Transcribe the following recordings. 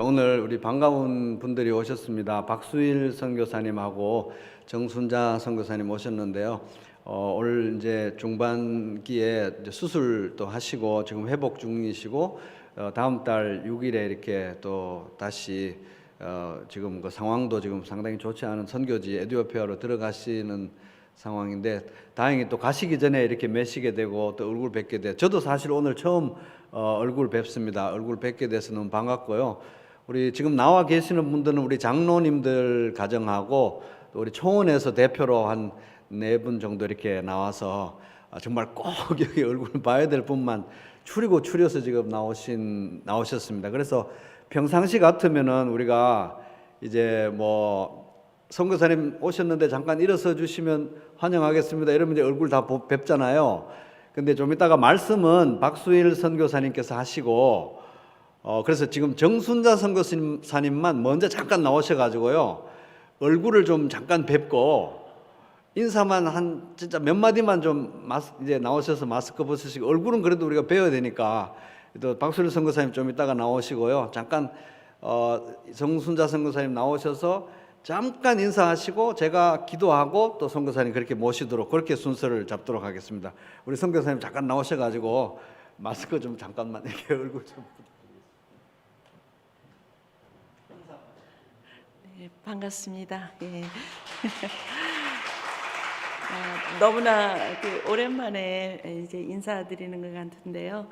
오늘 우리 반가운 분들이 오셨습니다. 박수일 선교사님하고 정순자 선교사님 오셨는데요. 오늘 이제 중반기에 이제 수술도 하시고 지금 회복 중이시고 다음 달 6일에 이렇게 또 다시 지금 그 상황도 지금 상당히 좋지 않은 선교지 에티오피아로 들어가시는 상황인데 다행히 또 가시기 전에 이렇게 뵈시게 되고 또 얼굴 뵙게 돼. 저도 사실 오늘 처음 얼굴 뵙습니다. 얼굴 뵙게 돼서 너무 반갑고요. 우리 지금 나와 계시는 분들은 우리 장로님들 가정하고 또 우리 초원에서 대표로 한 4분 정도 이렇게 나와서 정말 꼭 여기 얼굴 봐야 될 분만 추려서 지금 나오셨습니다. 그래서 평상시 같으면은 우리가 이제 뭐 선교사님 오셨는데 잠깐 일어서 주시면 환영하겠습니다. 이러면 이제 얼굴 다 뵙잖아요. 근데 좀 이따가 말씀은 박수일 선교사님께서 하시고 그래서 지금 정순자 선교사님만 먼저 잠깐 나오셔가지고요 얼굴을 좀 잠깐 뵙고 인사만 한 진짜 몇 마디만 좀 이제 나오셔서 마스크 벗으시고 얼굴은 그래도 우리가 배워야 되니까 또 박수일 선교사님 좀 이따가 나오시고요 잠깐 정순자 선교사님 나오셔서 잠깐 인사하시고 제가 기도하고 또 선교사님 그렇게 모시도록 그렇게 순서를 잡도록 하겠습니다. 우리 선교사님 잠깐 나오셔가지고 마스크 좀 잠깐만 이렇게 얼굴 좀. 네, 반갑습니다. 예. 너무나 오랜만에 이제 인사드리는 것 같은데요.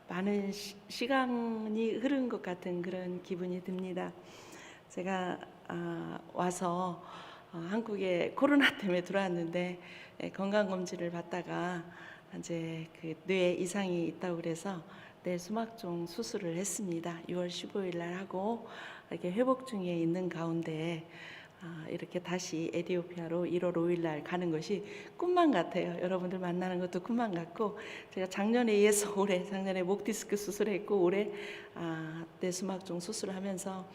많은 시간이 흐른 것 같은 그런 기분이 듭니다. 제가 와서 한국에 코로나 때문에 들어왔는데 건강검진을 받다가 이제 그 뇌에 이상이 있다고 그래서 뇌 수막종 수술을 했습니다. 6월 15일 날 하고 이렇게 회복 중에 있는 가운데 이렇게 다시 에티오피아로 1월 5일 날 가는 것이 꿈만 같아요. 여러분들 만나는 것도 꿈만 같고 제가 작년에 이어서 작년에 목 디스크 수술했고 올해 뇌수막종 수술하면서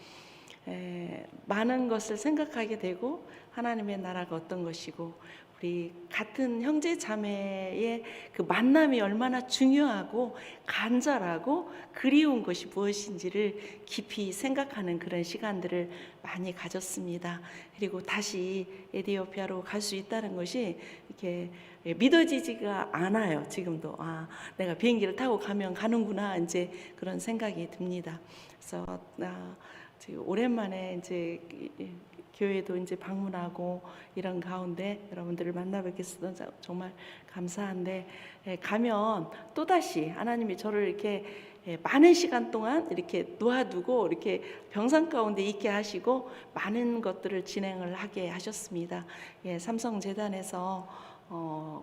많은 것을 생각하게 되고 하나님의 나라가 어떤 것이고 우리 같은 형제 자매의 그 만남이 얼마나 중요하고 간절하고 그리운 것이 무엇인지를 깊이 생각하는 그런 시간들을 많이 가졌습니다. 그리고 다시 에티오피아로 갈 수 있다는 것이 이렇게 믿어지지가 않아요. 지금도 내가 비행기를 타고 가면 가는구나 이제 그런 생각이 듭니다. 그래서 지금 오랜만에 이제 교회도 이제 방문하고 이런 가운데 여러분들을 만나 뵙겠어서 정말 감사한데 가면 또다시 하나님이 저를 이렇게 많은 시간 동안 이렇게 놓아두고 이렇게 병상 가운데 있게 하시고 많은 것들을 진행을 하게 하셨습니다. 삼성재단에서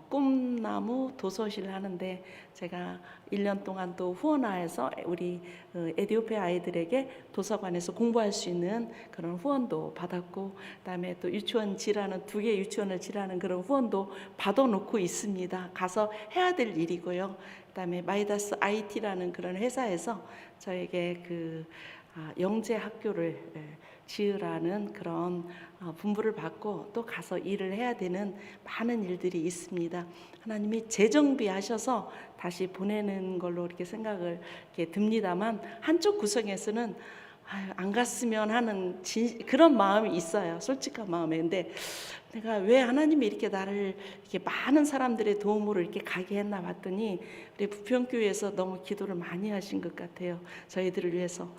꿈나무 도서실 하는데 제가 1년 동안 또 후원하여서 우리 에티오피아 아이들에게 도서관에서 공부할 수 있는 그런 후원도 받았고 그다음에 또 유치원 지라는 2개 유치원을 지라는 그런 후원도 받아놓고 있습니다. 가서 해야 될 일이고요. 그다음에 마이다스 IT라는 그런 회사에서 저에게 그 영재 학교를 지으라는 그런 분부를 받고 또 가서 일을 해야 되는 많은 일들이 있습니다. 하나님이 재정비하셔서 다시 보내는 걸로 이렇게 생각을 이렇게 듭니다만 한쪽 구석에서는 안 갔으면 하는 그런 마음이 있어요. 솔직한 마음에. 근데 내가 왜 하나님이 이렇게 나를 이렇게 많은 사람들의 도움으로 이렇게 가게 했나 봤더니 우리 부평교회에서 너무 기도를 많이 하신 것 같아요. 저희들을 위해서.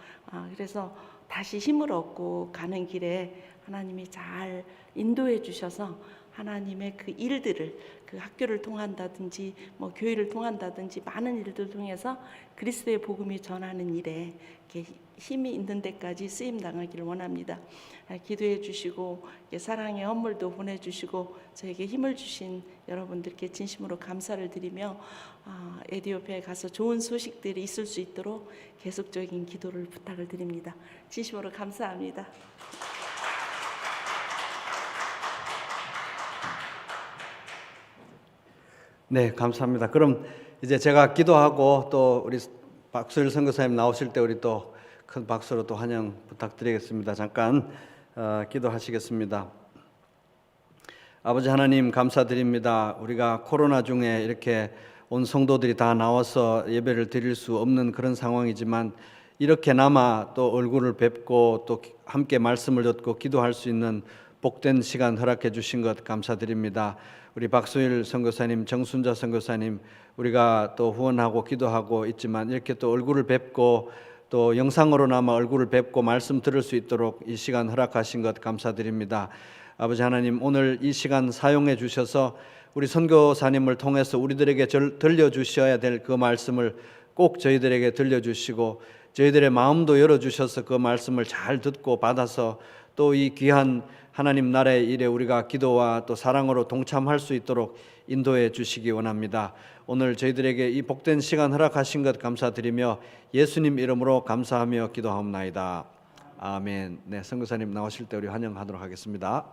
그래서 다시 힘을 얻고 가는 길에 하나님이 잘 인도해 주셔서 하나님의 그 일들을 그 학교를 통한다든지 뭐 교회를 통한다든지 많은 일들 통해서 그리스도의 복음이 전하는 일에 이렇게 힘이 있는 데까지 쓰임 당하기를 원합니다. 기도해 주시고 사랑의 선물도 보내주시고 저에게 힘을 주신 여러분들께 진심으로 감사를 드리며 에티오피아에 가서 좋은 소식들이 있을 수 있도록 계속적인 기도를 부탁을 드립니다. 진심으로 감사합니다. 네, 감사합니다. 그럼 이제 제가 기도하고 또 우리 박수일 선교사님 나오실 때 우리 또 큰 박수로 또 환영 부탁드리겠습니다. 잠깐 기도하시겠습니다. 아버지 하나님 감사드립니다. 우리가 코로나 중에 이렇게 온 성도들이 다 나와서 예배를 드릴 수 없는 그런 상황이지만 이렇게나마 또 얼굴을 뵙고 또 함께 말씀을 듣고 기도할 수 있는 복된 시간 허락해 주신 것 감사드립니다. 우리 박수일 선교사님, 정순자 선교사님, 우리가 또 후원하고 기도하고 있지만 이렇게 또 얼굴을 뵙고 또 영상으로나마 얼굴을 뵙고 말씀 들을 수 있도록 이 시간 허락하신 것 감사드립니다. 아버지 하나님, 오늘 이 시간 사용해 주셔서 우리 선교사님을 통해서 우리들에게 들려주셔야 될 그 말씀을 꼭 저희들에게 들려주시고 저희들의 마음도 열어주셔서 그 말씀을 잘 듣고 받아서 또 이 귀한 하나님 나라의 일에 우리가 기도와 또 사랑으로 동참할 수 있도록 인도해 주시기 원합니다. 오늘 저희들에게 이 복된 시간 허락하신 것 감사드리며 예수님 이름으로 감사하며 기도하옵나이다. 아멘. 네, 선교사님 나오실 때 우리 환영하도록 하겠습니다.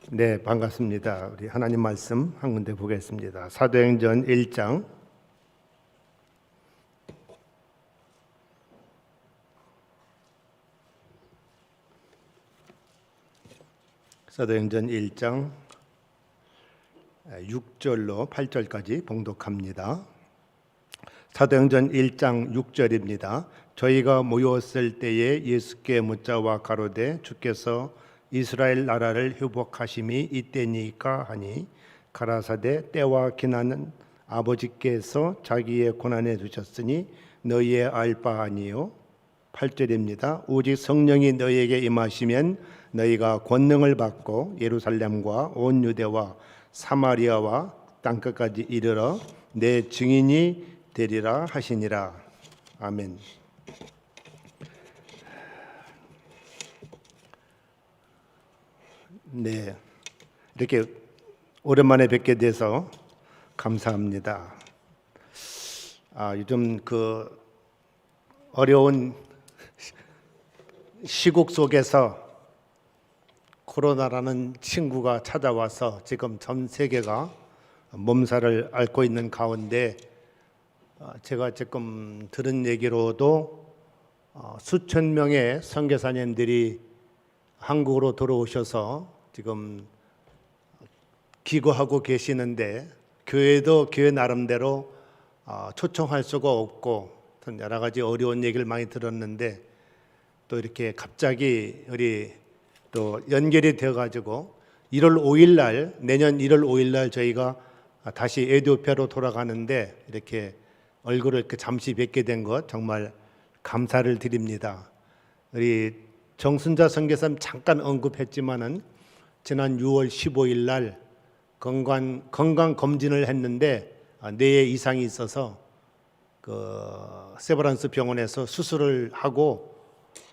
네, 반갑습니다. 우리 하나님 말씀 한 군데 보겠습니다. 사도행전 1장 사도행전 1장 6절로 8절까지 봉독합니다. 사도행전 1장 6절입니다. 저희가 모였을 때에 예수께 묻자와 가로되 주께서 이스라엘 나라를 회복하심이 이때니까 하니 가라사대 때와 기나는 아버지께서 자기의 고난에 두셨으니 너희의 알 바 아니요. 8절입니다. 오직 성령이 너희에게 임하시면 너희가 권능을 받고 예루살렘과 온 유대와 사마리아와 땅끝까지 이르러 내 증인이 되리라 하시니라. 아멘. 네, 이렇게 오랜만에 뵙게 돼서 감사합니다. 요즘 그 어려운 시국 속에서 코로나라는 친구가 찾아와서 지금 전 세계가 몸살을 앓고 있는 가운데 제가 지금 들은 얘기로도 수천 명의 선교사님들이 한국으로 들어오셔서 지금 기거하고 계시는데 교회도 교회 나름대로 초청할 수가 없고 여러 가지 어려운 얘기를 많이 들었는데 또 이렇게 갑자기 우리 또 연결이 되어가지고 1월 5일 날 내년 1월 5일 날 저희가 다시 에티오피아로 돌아가는데 이렇게 얼굴을 이렇게 잠시 뵙게 된 것 정말 감사를 드립니다. 우리 정순자 선교사님 잠깐 언급했지만은 지난 6월 15일 날 건강 검진을 했는데 뇌에 이상이 있어서 그 세브란스 병원에서 수술을 하고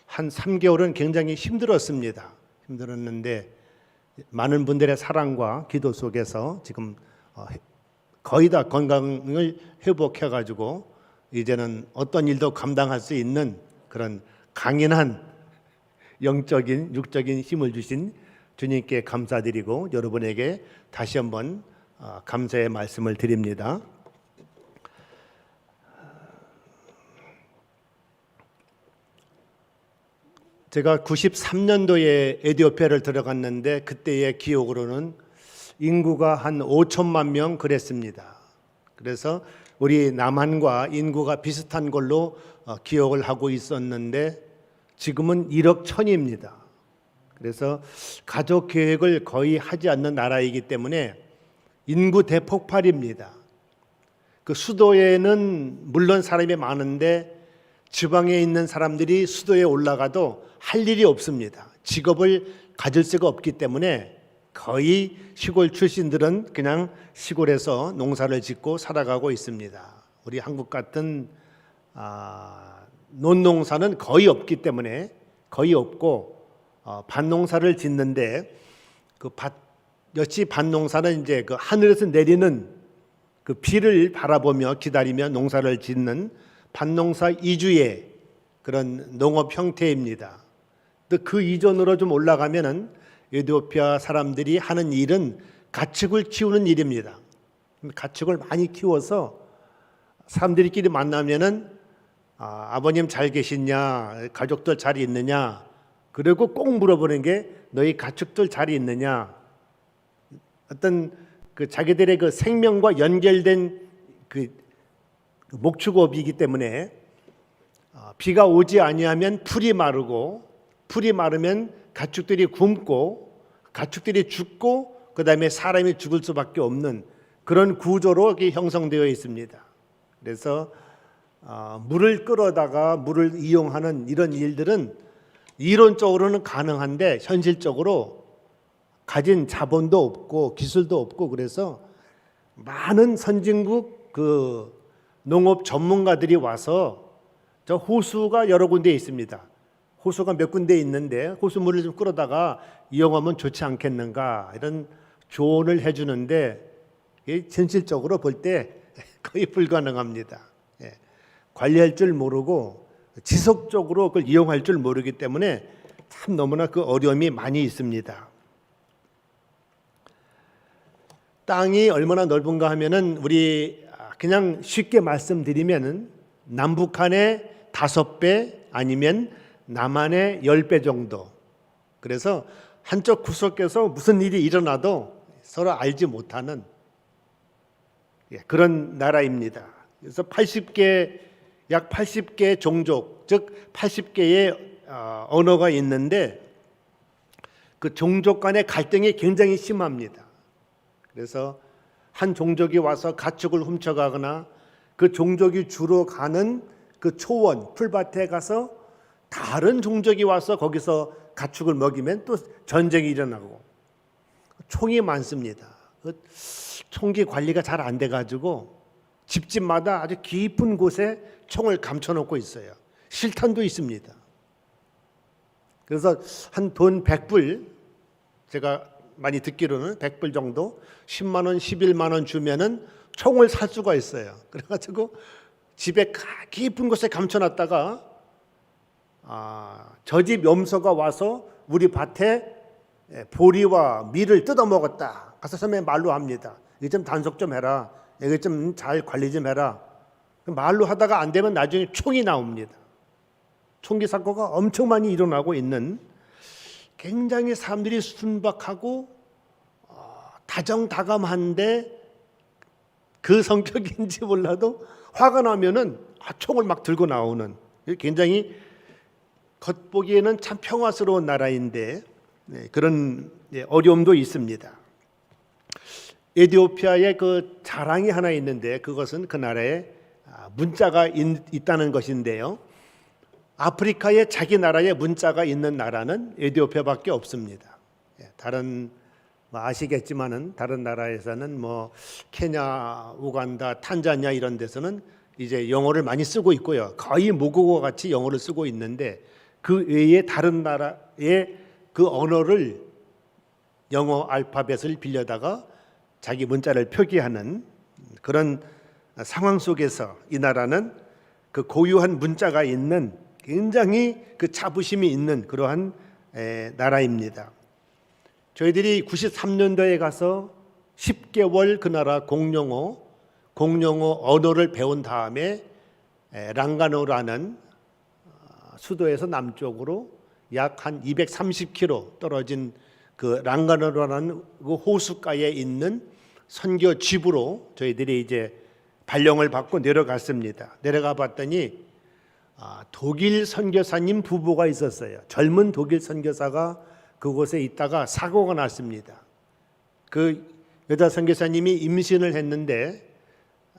한 3개월은 굉장히 힘들었는데 많은 분들의 사랑과 기도 속에서 지금 거의 다 건강을 회복해 가지고 이제는 어떤 일도 감당할 수 있는 그런 강인한 영적인 육적인 힘을 주신 주님께 감사드리고 여러분에게 다시 한번 감사의 말씀을 드립니다. 제가 93년도에 에티오피아를 들어갔는데 그때의 기억으로는 인구가 한 5천만 명 그랬습니다. 그래서 우리 남한과 인구가 비슷한 걸로 기억을 하고 있었는데 지금은 1억 1천입니다. 그래서 가족 계획을 거의 하지 않는 나라이기 때문에 인구 대폭발입니다. 그 수도에는 물론 사람이 많은데 지방에 있는 사람들이 수도에 올라가도 할 일이 없습니다. 직업을 가질 수가 없기 때문에 거의 시골 출신들은 그냥 시골에서 농사를 짓고 살아가고 있습니다. 우리 한국 같은 논농사는 거의 없기 때문에 거의 없고 밭농사를 짓는데 그 역시 밭농사는 이제 그 하늘에서 내리는 그 비를 바라보며 기다리며 농사를 짓는 밭농사 이주의 그런 농업 형태입니다. 또 그 이전으로 좀 올라가면은 에티오피아 사람들이 하는 일은 가축을 키우는 일입니다. 가축을 많이 키워서 사람들끼리 만나면은 아버님 잘 계시냐, 가족들 잘 있느냐, 그리고 꼭 물어보는 게 너희 가축들 잘 있느냐. 어떤 그 자기들의 그 생명과 연결된 그 목축업이기 때문에 비가 오지 아니하면 풀이 마르고, 풀이 마르면 가축들이 굶고, 가축들이 죽고, 그 다음에 사람이 죽을 수밖에 없는 그런 구조로 이렇게 형성되어 있습니다. 그래서 물을 끌어다가 물을 이용하는 이런 일들은 이론적으로는 가능한데 현실적으로 가진 자본도 없고 기술도 없고, 그래서 많은 선진국 그 농업 전문가들이 와서 저 호수가 여러 군데 있습니다. 호수가 몇 군데 있는데 호수물을 좀 끌어다가 이용하면 좋지 않겠는가, 이런 조언을 해주는데 현실적으로 볼 때 거의 불가능합니다. 관리할 줄 모르고 지속적으로 그걸 이용할 줄 모르기 때문에 참 너무나 그 어려움이 많이 있습니다. 땅이 얼마나 넓은가 하면은 우리 그냥 쉽게 말씀드리면은 남북한의 5배 아니면 남한의 10배 정도. 그래서 한쪽 구석에서 무슨 일이 일어나도 서로 알지 못하는 그런 나라입니다. 그래서 약 80개 종족, 즉 80개의 언어가 있는데 그 종족 간의 갈등이 굉장히 심합니다. 그래서 한 종족이 와서 가축을 훔쳐가거나 그 종족이 주로 가는 그 초원, 풀밭에 가서 다른 종족이 와서 거기서 가축을 먹이면 또 전쟁이 일어나고, 총이 많습니다. 총기 관리가 잘 안 돼가지고 집집마다 아주 깊은 곳에 총을 감춰놓고 있어요. 실탄도 있습니다. 그래서 한 돈 100불, 제가 많이 듣기로는 100불 정도, 10만 원, 11만 원 주면은 총을 살 수가 있어요. 그래가지고 집에 깊은 곳에 감춰놨다가 저 집 염소가 와서 우리 밭에 보리와 밀을 뜯어먹었다, 가서 처음에 말로 합니다. 이거 좀 단속 좀 해라, 이거 좀 잘 관리 좀 해라. 말로 하다가 안 되면 나중에 총이 나옵니다. 총기 사고가 엄청 많이 일어나고 있는, 굉장히 사람들이 순박하고 다정다감한데 그 성격인지 몰라도 화가 나면은 총을 막 들고 나오는, 굉장히 겉보기에는 참 평화스러운 나라인데 그런 어려움도 있습니다. 에티오피아에 그 자랑이 하나 있는데 그것은 그 나라에 문자가 있다는 것인데요. 아프리카에 자기 나라에 문자가 있는 나라는 에티오피아밖에 없습니다. 다른 아시겠지만은 다른 나라에서는 뭐 케냐, 우간다, 탄자니아 이런 데서는 이제 영어를 많이 쓰고 있고요. 거의 모국어 같이 영어를 쓰고 있는데 그 외에 다른 나라의 그 언어를, 영어 알파벳을 빌려다가 자기 문자를 표기하는 그런 상황 속에서 이 나라는 그 고유한 문자가 있는, 굉장히 그 자부심이 있는 그러한 나라입니다. 저희들이 93년도에 가서 10개월 그 나라 공용어 언어를 배운 다음에 랑가노라는 수도에서 남쪽으로 약 한 230km 떨어진 그 랑가노라는 그 호숫가에 있는 선교 집으로 저희들이 이제 발령을 받고 내려갔습니다. 내려가 봤더니 독일 선교사님 부부가 있었어요. 젊은 독일 선교사가 그곳에 있다가 사고가 났습니다. 그 여자 선교사님이 임신을 했는데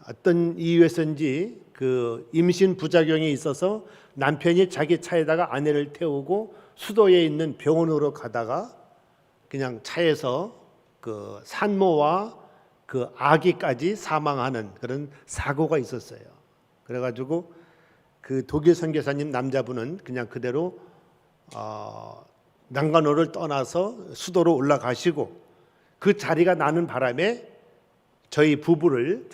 어떤 이유에서인지 그 임신 부작용이 있어서 남편이 자기 차에다가 아내를 태우고 수도에 있는 병원으로 가다가 그냥 차에서 그 산모와 그 아기까지 사망하는 그런 사고가 있었어요. 그래가지고 그 독일 선교사님 남자분은 그냥 그대로 난간호를 떠나서 수도로 올라가시고, 그 자리가 나는 바람에 저희 부부를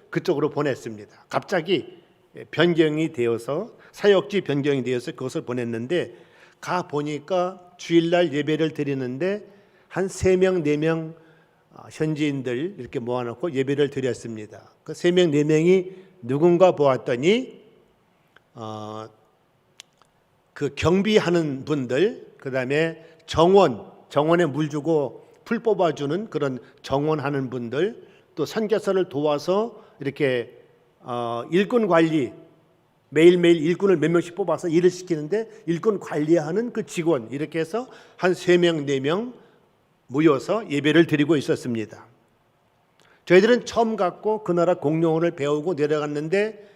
그쪽으로 보냈습니다. 갑자기 변경이 되어서, 사역지 변경이 되어서 그것을 보냈는데, 가 보니까 주일날 예배를 드리는데 한 3명 4명 현지인들 이렇게 모아놓고 예배를 드렸습니다. 그 3명 4명이 누군가 보았더니 그 경비하는 분들, 그다음에 정원에 물 주고 풀 뽑아주는 그런 정원하는 분들, 또 선교사를 도와서 이렇게 일꾼 관리, 매일매일 일꾼을 몇 명씩 뽑아서 일을 시키는데 일꾼 관리하는 그 직원, 이렇게 해서 한 3명, 4명 모여서 예배를 드리고 있었습니다. 저희들은 처음 갔고 그 나라 공용어를 배우고 내려갔는데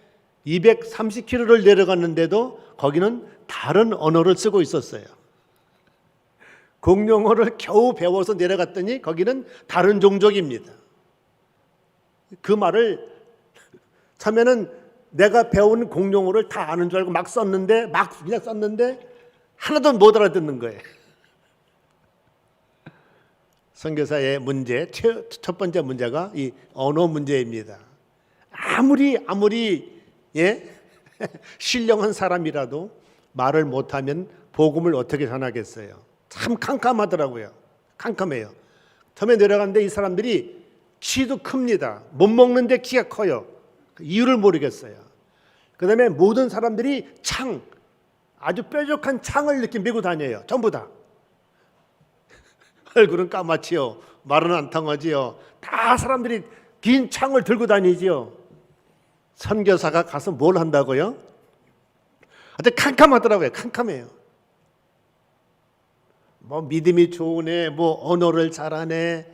230km를 내려갔는데도 거기는 다른 언어를 쓰고 있었어요. 공용어를 겨우 배워서 내려갔더니 거기는 다른 종족입니다. 그 말을 처음에는 내가 배운 공용어를 다 아는 줄 알고 막 그냥 썼는데 하나도 못 알아듣는 거예요. 선교사의 문제, 첫 번째 문제가 이 언어 문제입니다. 아무리 신령한 사람이라도 말을 못하면 복음을 어떻게 전하겠어요? 참 캄캄하더라고요. 캄캄해요. 처음에 내려갔는데 이 사람들이 키도 큽니다. 못 먹는데 키가 커요. 이유를 모르겠어요. 그 다음에 모든 사람들이 아주 뾰족한 창을 이렇게 메고 다녀요. 전부 다. 얼굴은 까맣지요. 말은 안 통하지요. 다 사람들이 긴 창을 들고 다니지요. 선교사가 가서 뭘 한다고요? 아주 캄캄하더라고요. 캄캄해요. 뭐 믿음이 좋으네, 뭐 언어를 잘하네,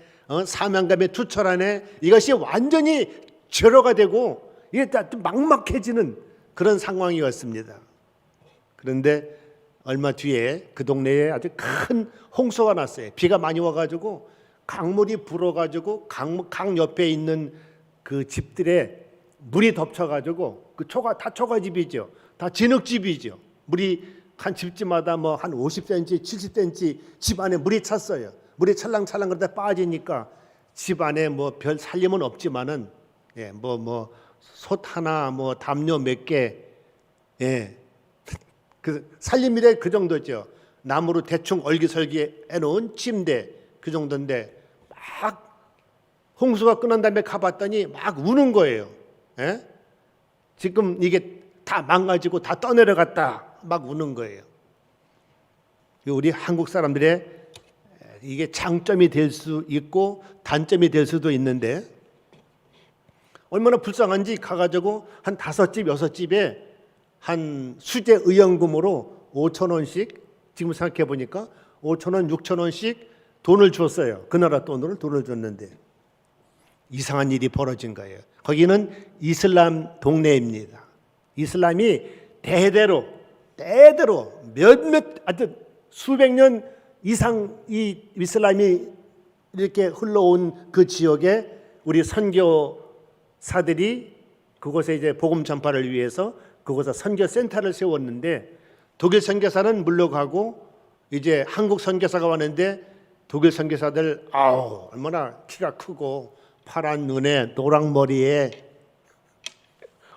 사명감에 투철하네, 이것이 완전히 제로가 되고 이게 다 막막해지는 그런 상황이었습니다. 그런데 얼마 뒤에 그 동네에 아주 큰 홍수가 났어요. 비가 많이 와가지고 강물이 불어가지고 강 옆에 있는 그 집들에 물이 덮쳐가지고 그 다 초가집이죠. 다 진흙집이죠. 물이 한 집집마다 뭐 한 50cm, 70cm 집 안에 물이 찼어요. 물이 찰랑찰랑 그러다 빠지니까 집 안에 뭐 별 살림은 없지만은 뭐 솥 하나, 뭐 담요 몇 개, 그 살림이래 그 정도죠. 나무로 대충 얼기설기 해놓은 침대 그 정도인데 막 홍수가 끝난 다음에 가봤더니 막 우는 거예요. 지금 이게 다 망가지고 다 떠내려갔다 막 우는 거예요. 우리 한국 사람들의 이게 장점이 될 수 있고 단점이 될 수도 있는데 얼마나 불쌍한지 가가지고 한 5집, 6집에 한 수제 의연금으로 5,000원씩, 지금 생각해 보니까 5,000원, 6,000원씩 돈을 줬어요. 그 나라 돈을 줬는데 이상한 일이 벌어진 거예요. 거기는 이슬람 동네입니다. 이슬람이 대대로 아주 수백 년 이상 이 이슬람이 이렇게 흘러온 그 지역에 우리 선교사들이 그곳에 이제 복음 전파를 위해서 그곳에 선교 센터를 세웠는데 독일 선교사는 물러가고 이제 한국 선교사가 왔는데 독일 선교사들 얼마나 키가 크고 파란 눈에 노랑 머리에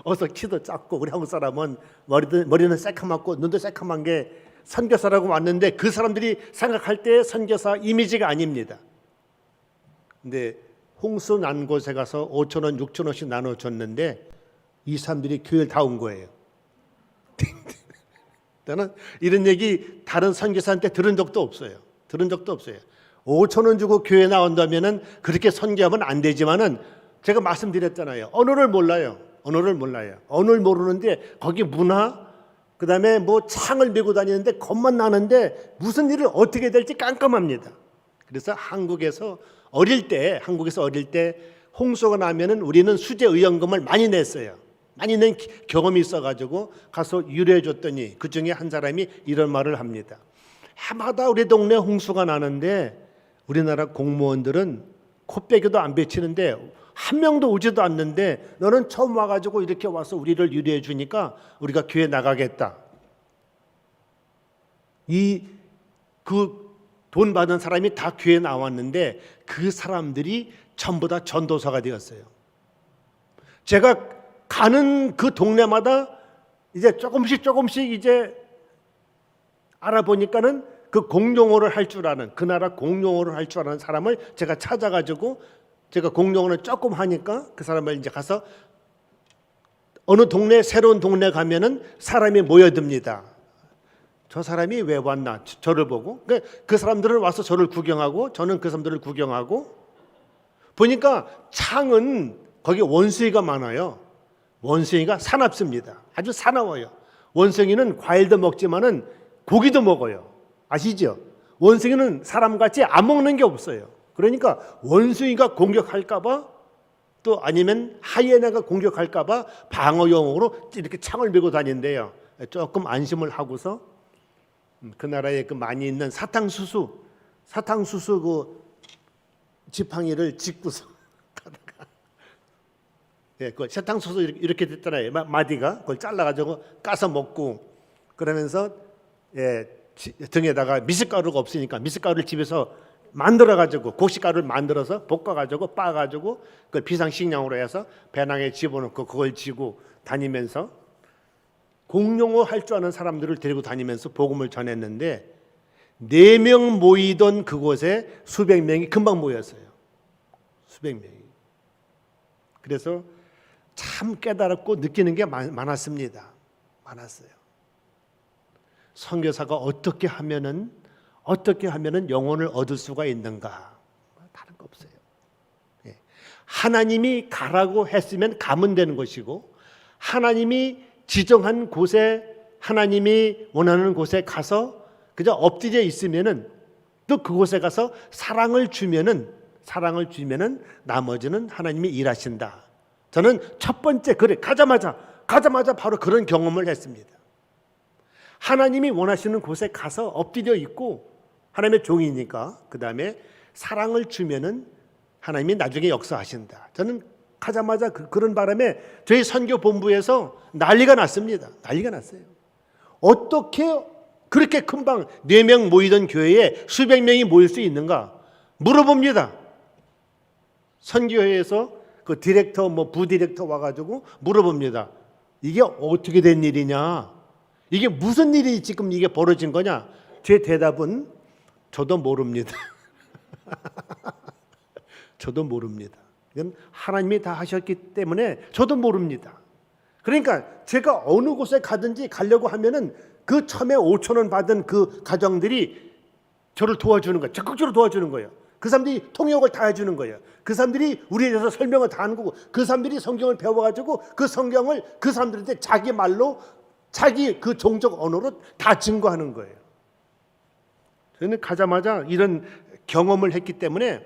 어서 키도 작고 우리 한국 사람은 머리는 새카맣고 눈도 새카만 게 선교사라고 왔는데 그 사람들이 생각할 때 선교사 이미지가 아닙니다. 근데 홍수 난 곳에 가서 5,000원, 6,000원씩 나눠줬는데 이 사람들이 교회를 다 온 거예요. 나는 이런 얘기 다른 선교사한테 들은 적도 없어요. 5,000원 주고 교회 나온다면은 그렇게 선교하면 안 되지만은 제가 말씀드렸잖아요. 언어를 몰라요. 언어를 모르는데 거기 문화, 그다음에 뭐 창을 메고 다니는데 겁만 나는데 무슨 일을 어떻게 될지 깜깜합니다. 그래서 한국에서 어릴 때 홍수가 나면은 우리는 수제 의연금을 많이 냈어요. 많이 낸 경험이 있어가지고 가서 유래해 줬더니 그 중에 한 사람이 이런 말을 합니다. 해마다 우리 동네 홍수가 나는데 우리나라 공무원들은 코빼기도 안 베치는데 한 명도 오지도 않는데 너는 처음 와가지고 이렇게 와서 우리를 유래해 주니까 우리가 교회 나가겠다. 그 돈 받은 사람이 다 교회 나왔는데 그 사람들이 전부 다 전도사가 되었어요. 제가 가는 그 동네마다 이제 조금씩 이제 알아보니까는 그 공용어를 할 줄 아는, 그 나라 공용어를 할 줄 아는 사람을 제가 찾아가지고 제가 공용어를 조금 하니까 그 사람을 이제 가서 어느 동네, 새로운 동네 가면은 사람이 모여듭니다. 저 사람이 왜 왔나 저를 보고 그 사람들은 와서 저를 구경하고 저는 그 사람들을 구경하고 보니까 창은 거기 원숭이가 많아요. 원숭이가 사납습니다. 아주 사나워요. 원숭이는 과일도 먹지만은 고기도 먹어요. 아시죠? 원숭이는 사람같이 안 먹는 게 없어요. 그러니까 원숭이가 공격할까봐 또 아니면 하이에나가 공격할까봐 방어용으로 이렇게 창을 메고 다닌대요. 조금 안심을 하고서 그 나라에 그 많이 있는 사탕수수 그 지팡이를 짚고서 가다가 그 사탕수수 이렇게 됐잖아요. 마디가 그걸 잘라가지고 까서 먹고 그러면서 등에다가 미숫가루가 없으니까 미숫가루를 집에서 만들어가지고 곡식가루를 만들어서 볶아가지고 빻아가지고 그걸 비상식량으로 해서 배낭에 집어넣고 그걸 지고 다니면서 공용어 할 줄 아는 사람들을 데리고 다니면서 복음을 전했는데 4명 모이던 그곳에 수백 명이 금방 모였어요. 수백 명이. 그래서 참 깨달았고 느끼는 게 많았습니다. 많았어요. 선교사가 어떻게 하면은 영혼을 얻을 수가 있는가? 다른 거 없어요. 하나님이 가라고 했으면 가면 되는 것이고 하나님이 지정한 곳에 하나님이 원하는 곳에 가서 그저 엎드려 있으면은 또 그곳에 가서 사랑을 주면은 나머지는 하나님이 일하신다. 저는 첫 번째 가자마자 바로 그런 경험을 했습니다. 하나님이 원하시는 곳에 가서 엎드려 있고 하나님의 종이니까 그 다음에 사랑을 주면은 하나님이 나중에 역사하신다. 저는 가자마자 그런 바람에 저희 선교 본부에서 난리가 났습니다. 난리가 났어요. 어떻게 그렇게 금방 4명 모이던 교회에 수백 명이 모일 수 있는가? 물어봅니다. 선교회에서 그 디렉터 부디렉터 와가지고 물어봅니다. 이게 어떻게 된 일이냐? 이게 무슨 일이 지금 이게 벌어진 거냐? 제 대답은 저도 모릅니다. 저도 모릅니다. 이건 하나님이 다 하셨기 때문에 저도 모릅니다. 그러니까 제가 어느 곳에 가든지 가려고 하면은 그 처음에 5,000원 받은 그 가정들이 저를 도와주는 거예요. 적극적으로 도와주는 거예요. 그 사람들이 통역을 다 해주는 거예요. 그 사람들이 우리에 대해서 설명을 다 하는 거고 그 사람들이 성경을 배워가지고 그 성경을 그 사람들한테 자기 말로 자기 그 종족 언어로 다 증거하는 거예요. 저는 가자마자 이런 경험을 했기 때문에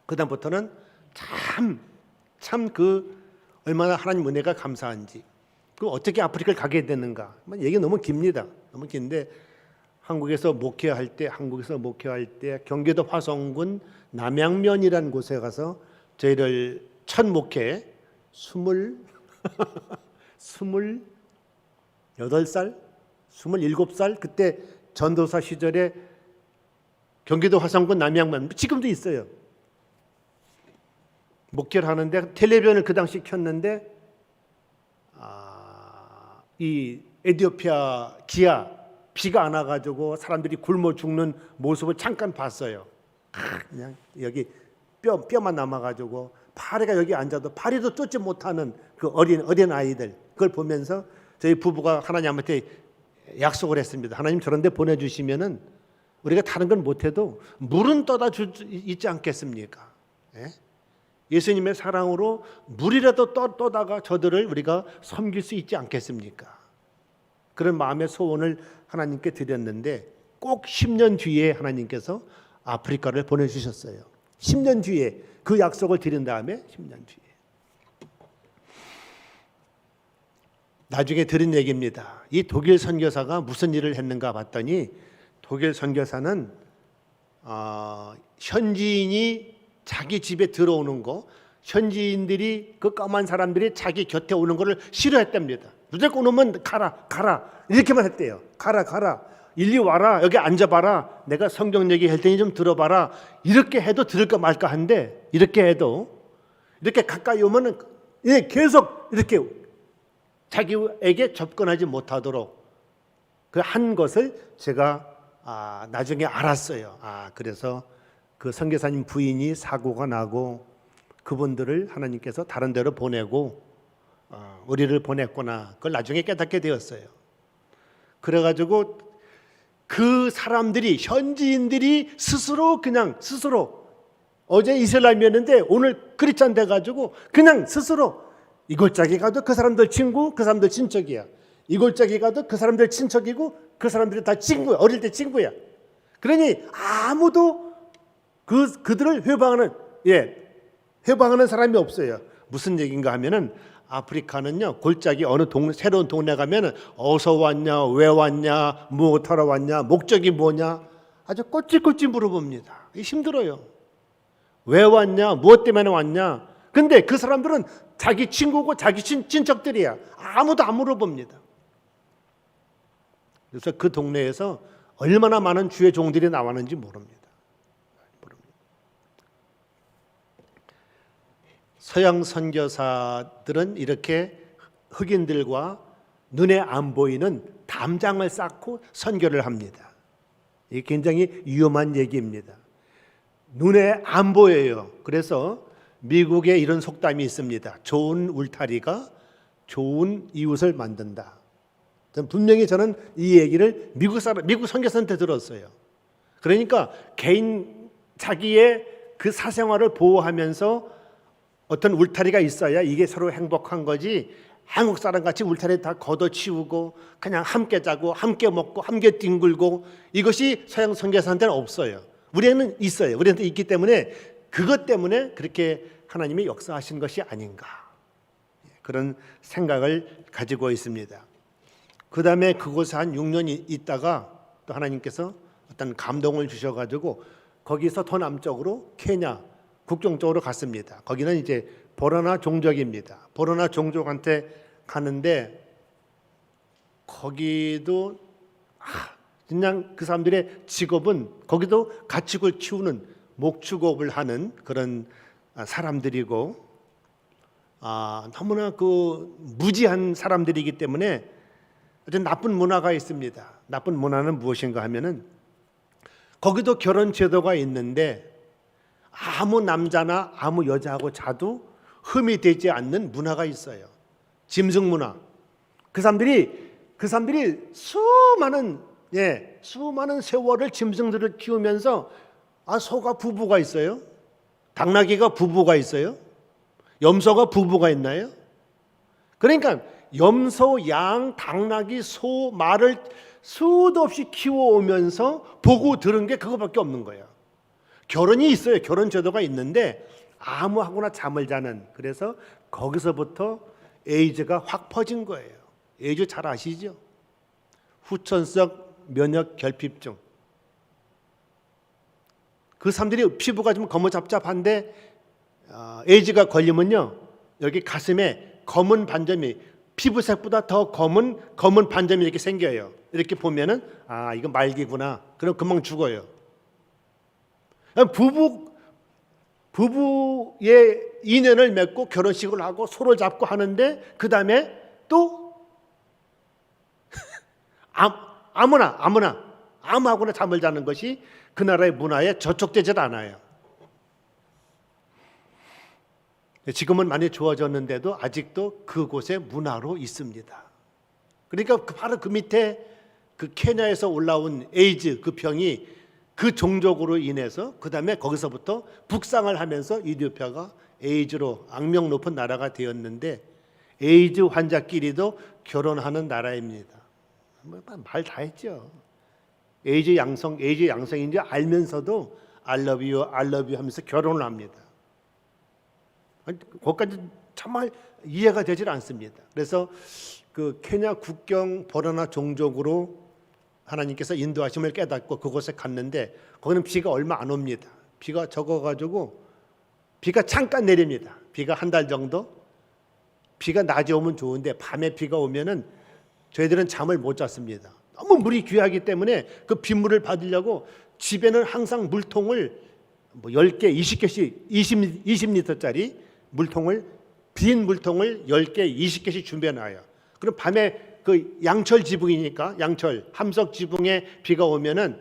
그다음부터는 참 얼마나 하나님 은혜가 감사한지 그 어떻게 아프리카를 가게 됐는가 얘기 너무 깁니다. 너무 긴데 한국에서 목회할 때 경기도 화성군 남양면이라는 곳에 가서 저희를 첫 목회 28살, 27살 그때 전도사 시절에 경기도 화성군 남양면 지금도 있어요. 목회를 하는데 텔레비전을 그 당시 켰는데 이 에티오피아 기아 비가 안 와가지고 사람들이 굶어 죽는 모습을 잠깐 봤어요. 그냥 여기 뼈만 남아가지고 파리가 여기 앉아도 파리도 쫓지 못하는 그 어린 아이들 그걸 보면서 저희 부부가 하나님한테 약속을 했습니다. 하나님 저런 데 보내주시면은 우리가 다른 건 못해도 물은 떠다 있지 않겠습니까? 예수님의 사랑으로 물이라도 떠다가 저들을 우리가 섬길 수 있지 않겠습니까? 그런 마음의 소원을 하나님께 드렸는데 꼭 10년 뒤에 하나님께서 아프리카를 보내주셨어요. 10년 뒤에 그 약속을 드린 다음에 10년 뒤에 나중에 들은 얘기입니다. 이 독일 선교사가 무슨 일을 했는가 봤더니 독일 선교사는 현지인이 자기 집에 들어오는 거 현지인들이 그 까만 사람들이 자기 곁에 오는 거를 싫어했답니다. 무조건 오면 가라 이렇게만 했대요. 가라 일리 와라 여기 앉아봐라 내가 성경 얘기할 테니 좀 들어봐라 이렇게 해도 들을까 말까 한데 이렇게 해도 이렇게 가까이 오면은 계속 이렇게 자기에게 접근하지 못하도록 그 한 것을 제가 나중에 알았어요. 그래서 그 선교사님 부인이 사고가 나고 그분들을 하나님께서 다른 데로 보내고 우리를 보냈구나. 그걸 나중에 깨닫게 되었어요. 그래가지고 그 사람들이 현지인들이 스스로 어제 이슬람이었는데 오늘 크리스찬 돼가지고 그냥 스스로 이 골짜기 가도 그 사람들 친구, 그 사람들 친척이야. 이 골짜기 가도 그 사람들 친척이고 그 사람들이 다 친구야. 어릴 때 친구야. 그러니 아무도 그들을 회방하는 사람이 없어요. 무슨 얘기인가 하면은 아프리카는요, 골짜기 어느 새로운 동네 가면은 어서 왔냐, 왜 왔냐, 무엇하러 왔냐, 목적이 뭐냐, 아주 꼬찔꼬찔 물어봅니다. 힘들어요. 왜 왔냐, 무엇 때문에 왔냐. 근데 그 사람들은 자기 친구고 자기 친척들이야. 아무도 안 물어봅니다. 그래서 그 동네에서 얼마나 많은 주의 종들이 나왔는지 모릅니다. 서양 선교사들은 이렇게 흑인들과 눈에 안 보이는 담장을 쌓고 선교를 합니다. 이게 굉장히 위험한 얘기입니다. 눈에 안 보여요. 그래서 미국에 이런 속담이 있습니다. 좋은 울타리가 좋은 이웃을 만든다. 분명히 저는 이 얘기를 미국 선교사한테 들었어요. 그러니까 자기의 그 사생활을 보호하면서 어떤 울타리가 있어야 이게 서로 행복한 거지, 한국 사람 같이 울타리 다 걷어치우고 그냥 함께 자고 함께 먹고 함께 뒹굴고, 이것이 서양 선교사한테는 없어요. 우리에는 있어요. 우리한테 있기 때문에 그것 때문에 그렇게 하나님이 역사하신 것이 아닌가, 그런 생각을 가지고 있습니다. 그 다음에 그곳에 한 6년 있다가 또 하나님께서 어떤 감동을 주셔가지고 거기서 더 남쪽으로 케냐 국경 쪽으로 갔습니다. 거기는 이제 보라나 종족입니다. 보라나 종족한테 가는데 거기도 그냥 그 사람들의 직업은 거기도 가축을 키우는 목축업을 하는 그런 사람들이고, 너무나 그 무지한 사람들이기 때문에 아주 나쁜 문화가 있습니다. 나쁜 문화는 무엇인가 하면은 거기도 결혼 제도가 있는데 아무 남자나 아무 여자하고 자도 흠이 되지 않는 문화가 있어요. 짐승 문화. 그 사람들이 수많은 세월을 짐승들을 키우면서 소가 부부가 있어요. 당나귀가 부부가 있어요. 염소가 부부가 있나요? 그러니까 염소, 양, 당나귀, 소, 말을 수도 없이 키워오면서 보고 들은 게 그거밖에 없는 거예요. 결혼이 있어요. 결혼 제도가 있는데 아무하고나 잠을 자는, 그래서 거기서부터 에이즈가 확 퍼진 거예요. 에이즈 잘 아시죠? 후천성 면역 결핍증. 그 사람들이 피부가 좀 거무잡잡한데 에이즈가 걸리면요, 여기 가슴에 검은 반점이, 피부색보다 더 검은 반점이 이렇게 생겨요. 이렇게 보면은 이거 말기구나. 그럼 금방 죽어요. 부부의 인연을 맺고 결혼식을 하고 소를 잡고 하는데 그 다음에 또 아무하고나 잠을 자는 것이 그 나라의 문화에 저촉되질 않아요. 지금은 많이 좋아졌는데도 아직도 그곳의 문화로 있습니다. 그러니까 바로 그 밑에 그 케냐에서 올라온 에이즈 그 병이 그 종족으로 인해서 그 다음에 거기서부터 북상을 하면서 이디오피아가 에이즈로 악명 높은 나라가 되었는데, 에이즈 환자끼리도 결혼하는 나라입니다. 말 다 했죠. 에이즈 양성인지 알면서도 I love you 하면서 결혼을 합니다. 거기까지 정말 이해가 되질 않습니다. 그래서 그 케냐 국경 보라나 종족으로 하나님께서 인도하심을 깨닫고 그곳에 갔는데 거기는 비가 얼마 안 옵니다. 비가 적어가지고 비가 잠깐 내립니다. 비가 한 달 정도. 비가 낮에 오면 좋은데 밤에 비가 오면은 저희들은 잠을 못 잤습니다. 너무 물이 귀하기 때문에 그 빗물을 받으려고 집에는 항상 물통을 10개, 20개씩 20리터짜리 물통을, 빈 물통을 10개, 20개씩 준비해놔요. 그럼 밤에 그 양철 지붕이니까, 양철 함석 지붕에 비가 오면은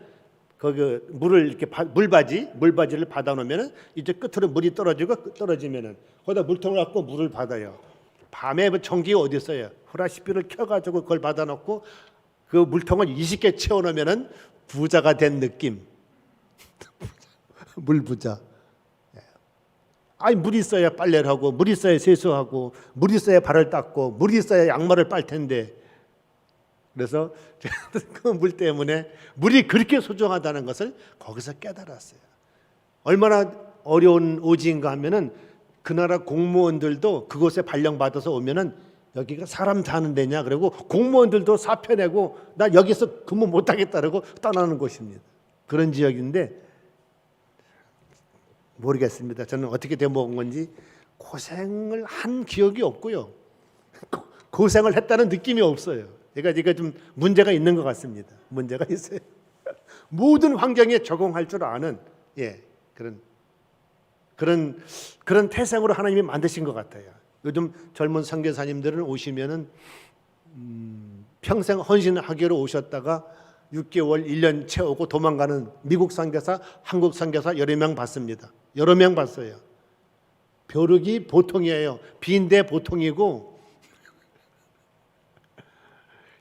그 물을 이렇게 물바지를 받아 놓으면은 이제 끝으로 물이 떨어지면은 거기다 물통을 갖고 물을 받아요. 밤에 전기가 어디 있어요? 후라시피를 켜가지고 그걸 받아 놓고 그 물통을 20개 채워 놓으면은 부자가 된 느낌. 물부자. 아니, 물 있어야 빨래를 하고, 물 있어야 세수하고, 물 있어야 발을 닦고, 물 있어야 양말을 빨 텐데. 그래서 그 물 때문에 물이 그렇게 소중하다는 것을 거기서 깨달았어요. 얼마나 어려운 오지인가 하면은 그 나라 공무원들도 그곳에 발령받아서 오면은 여기가 사람 사는 데냐 그러고 공무원들도 사표 내고 나 여기서 근무 못 하겠다 그러고 떠나는 곳입니다. 그런 지역인데 모르겠습니다. 저는 어떻게 돼먹은 건지 고생을 한 기억이 없고요. 고생을 했다는 느낌이 없어요. 제가 좀 문제가 있는 것 같습니다. 문제가 있어요. 모든 환경에 적응할 줄 아는 그런 태생으로 하나님이 만드신 것 같아요. 요즘 젊은 선교사님들은 오시면은 평생 헌신하기로 오셨다가 6개월, 1년 채우고 도망가는 미국 선교사, 한국 선교사 여러 명 봤습니다. 여러 명 봤어요. 벼룩이 보통이에요. 빈대 보통이고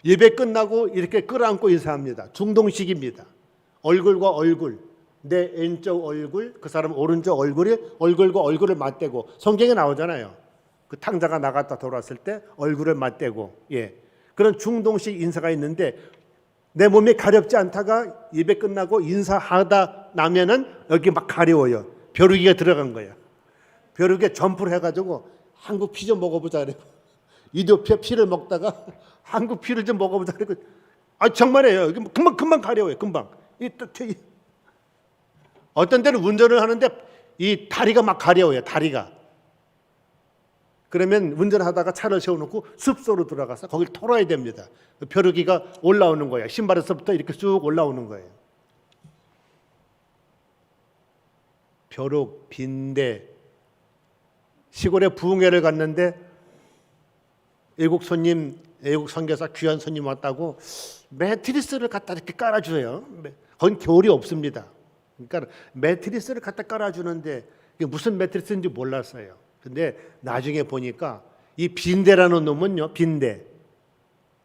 예배 끝나고 이렇게 끌어안고 인사합니다. 중동식입니다. 얼굴과 얼굴, 내 왼쪽 얼굴, 그 사람 오른쪽 얼굴이 얼굴과 얼굴을 맞대고 성경에 나오잖아요. 그 탕자가 나갔다 돌아왔을 때 얼굴을 맞대고 그런 중동식 인사가 있는데 내 몸이 가렵지 않다가 예배 끝나고 인사하다 나면은 여기 막 가려워요. 벼룩이가 들어간 거예요. 벼룩에 점프를 해가지고 한국 피 좀 먹어보자 그래요. 이디오피아 피를 먹다가 한국 피를 좀 먹어보자 그래요. 정말이에요. 금방 가려워요. 금방. 어떤 때는 운전을 하는데 이 다리가 막 가려워요. 다리가. 그러면 운전하다가 차를 세워놓고 숲속으로 들어가서 거길 털어야 됩니다. 벼룩이가 올라오는 거예요. 신발에서부터 이렇게 쭉 올라오는 거예요. 벼룩, 빈대. 시골에 부흥회를 갔는데 외국 선교사 귀한 손님 왔다고 매트리스를 갖다 이렇게 깔아줘요. 거긴 겨울이 없습니다. 그러니까 매트리스를 갖다 깔아주는데 이게 무슨 매트리스인지 몰랐어요. 근데 나중에 보니까 이 빈대라는 놈은요, 빈대.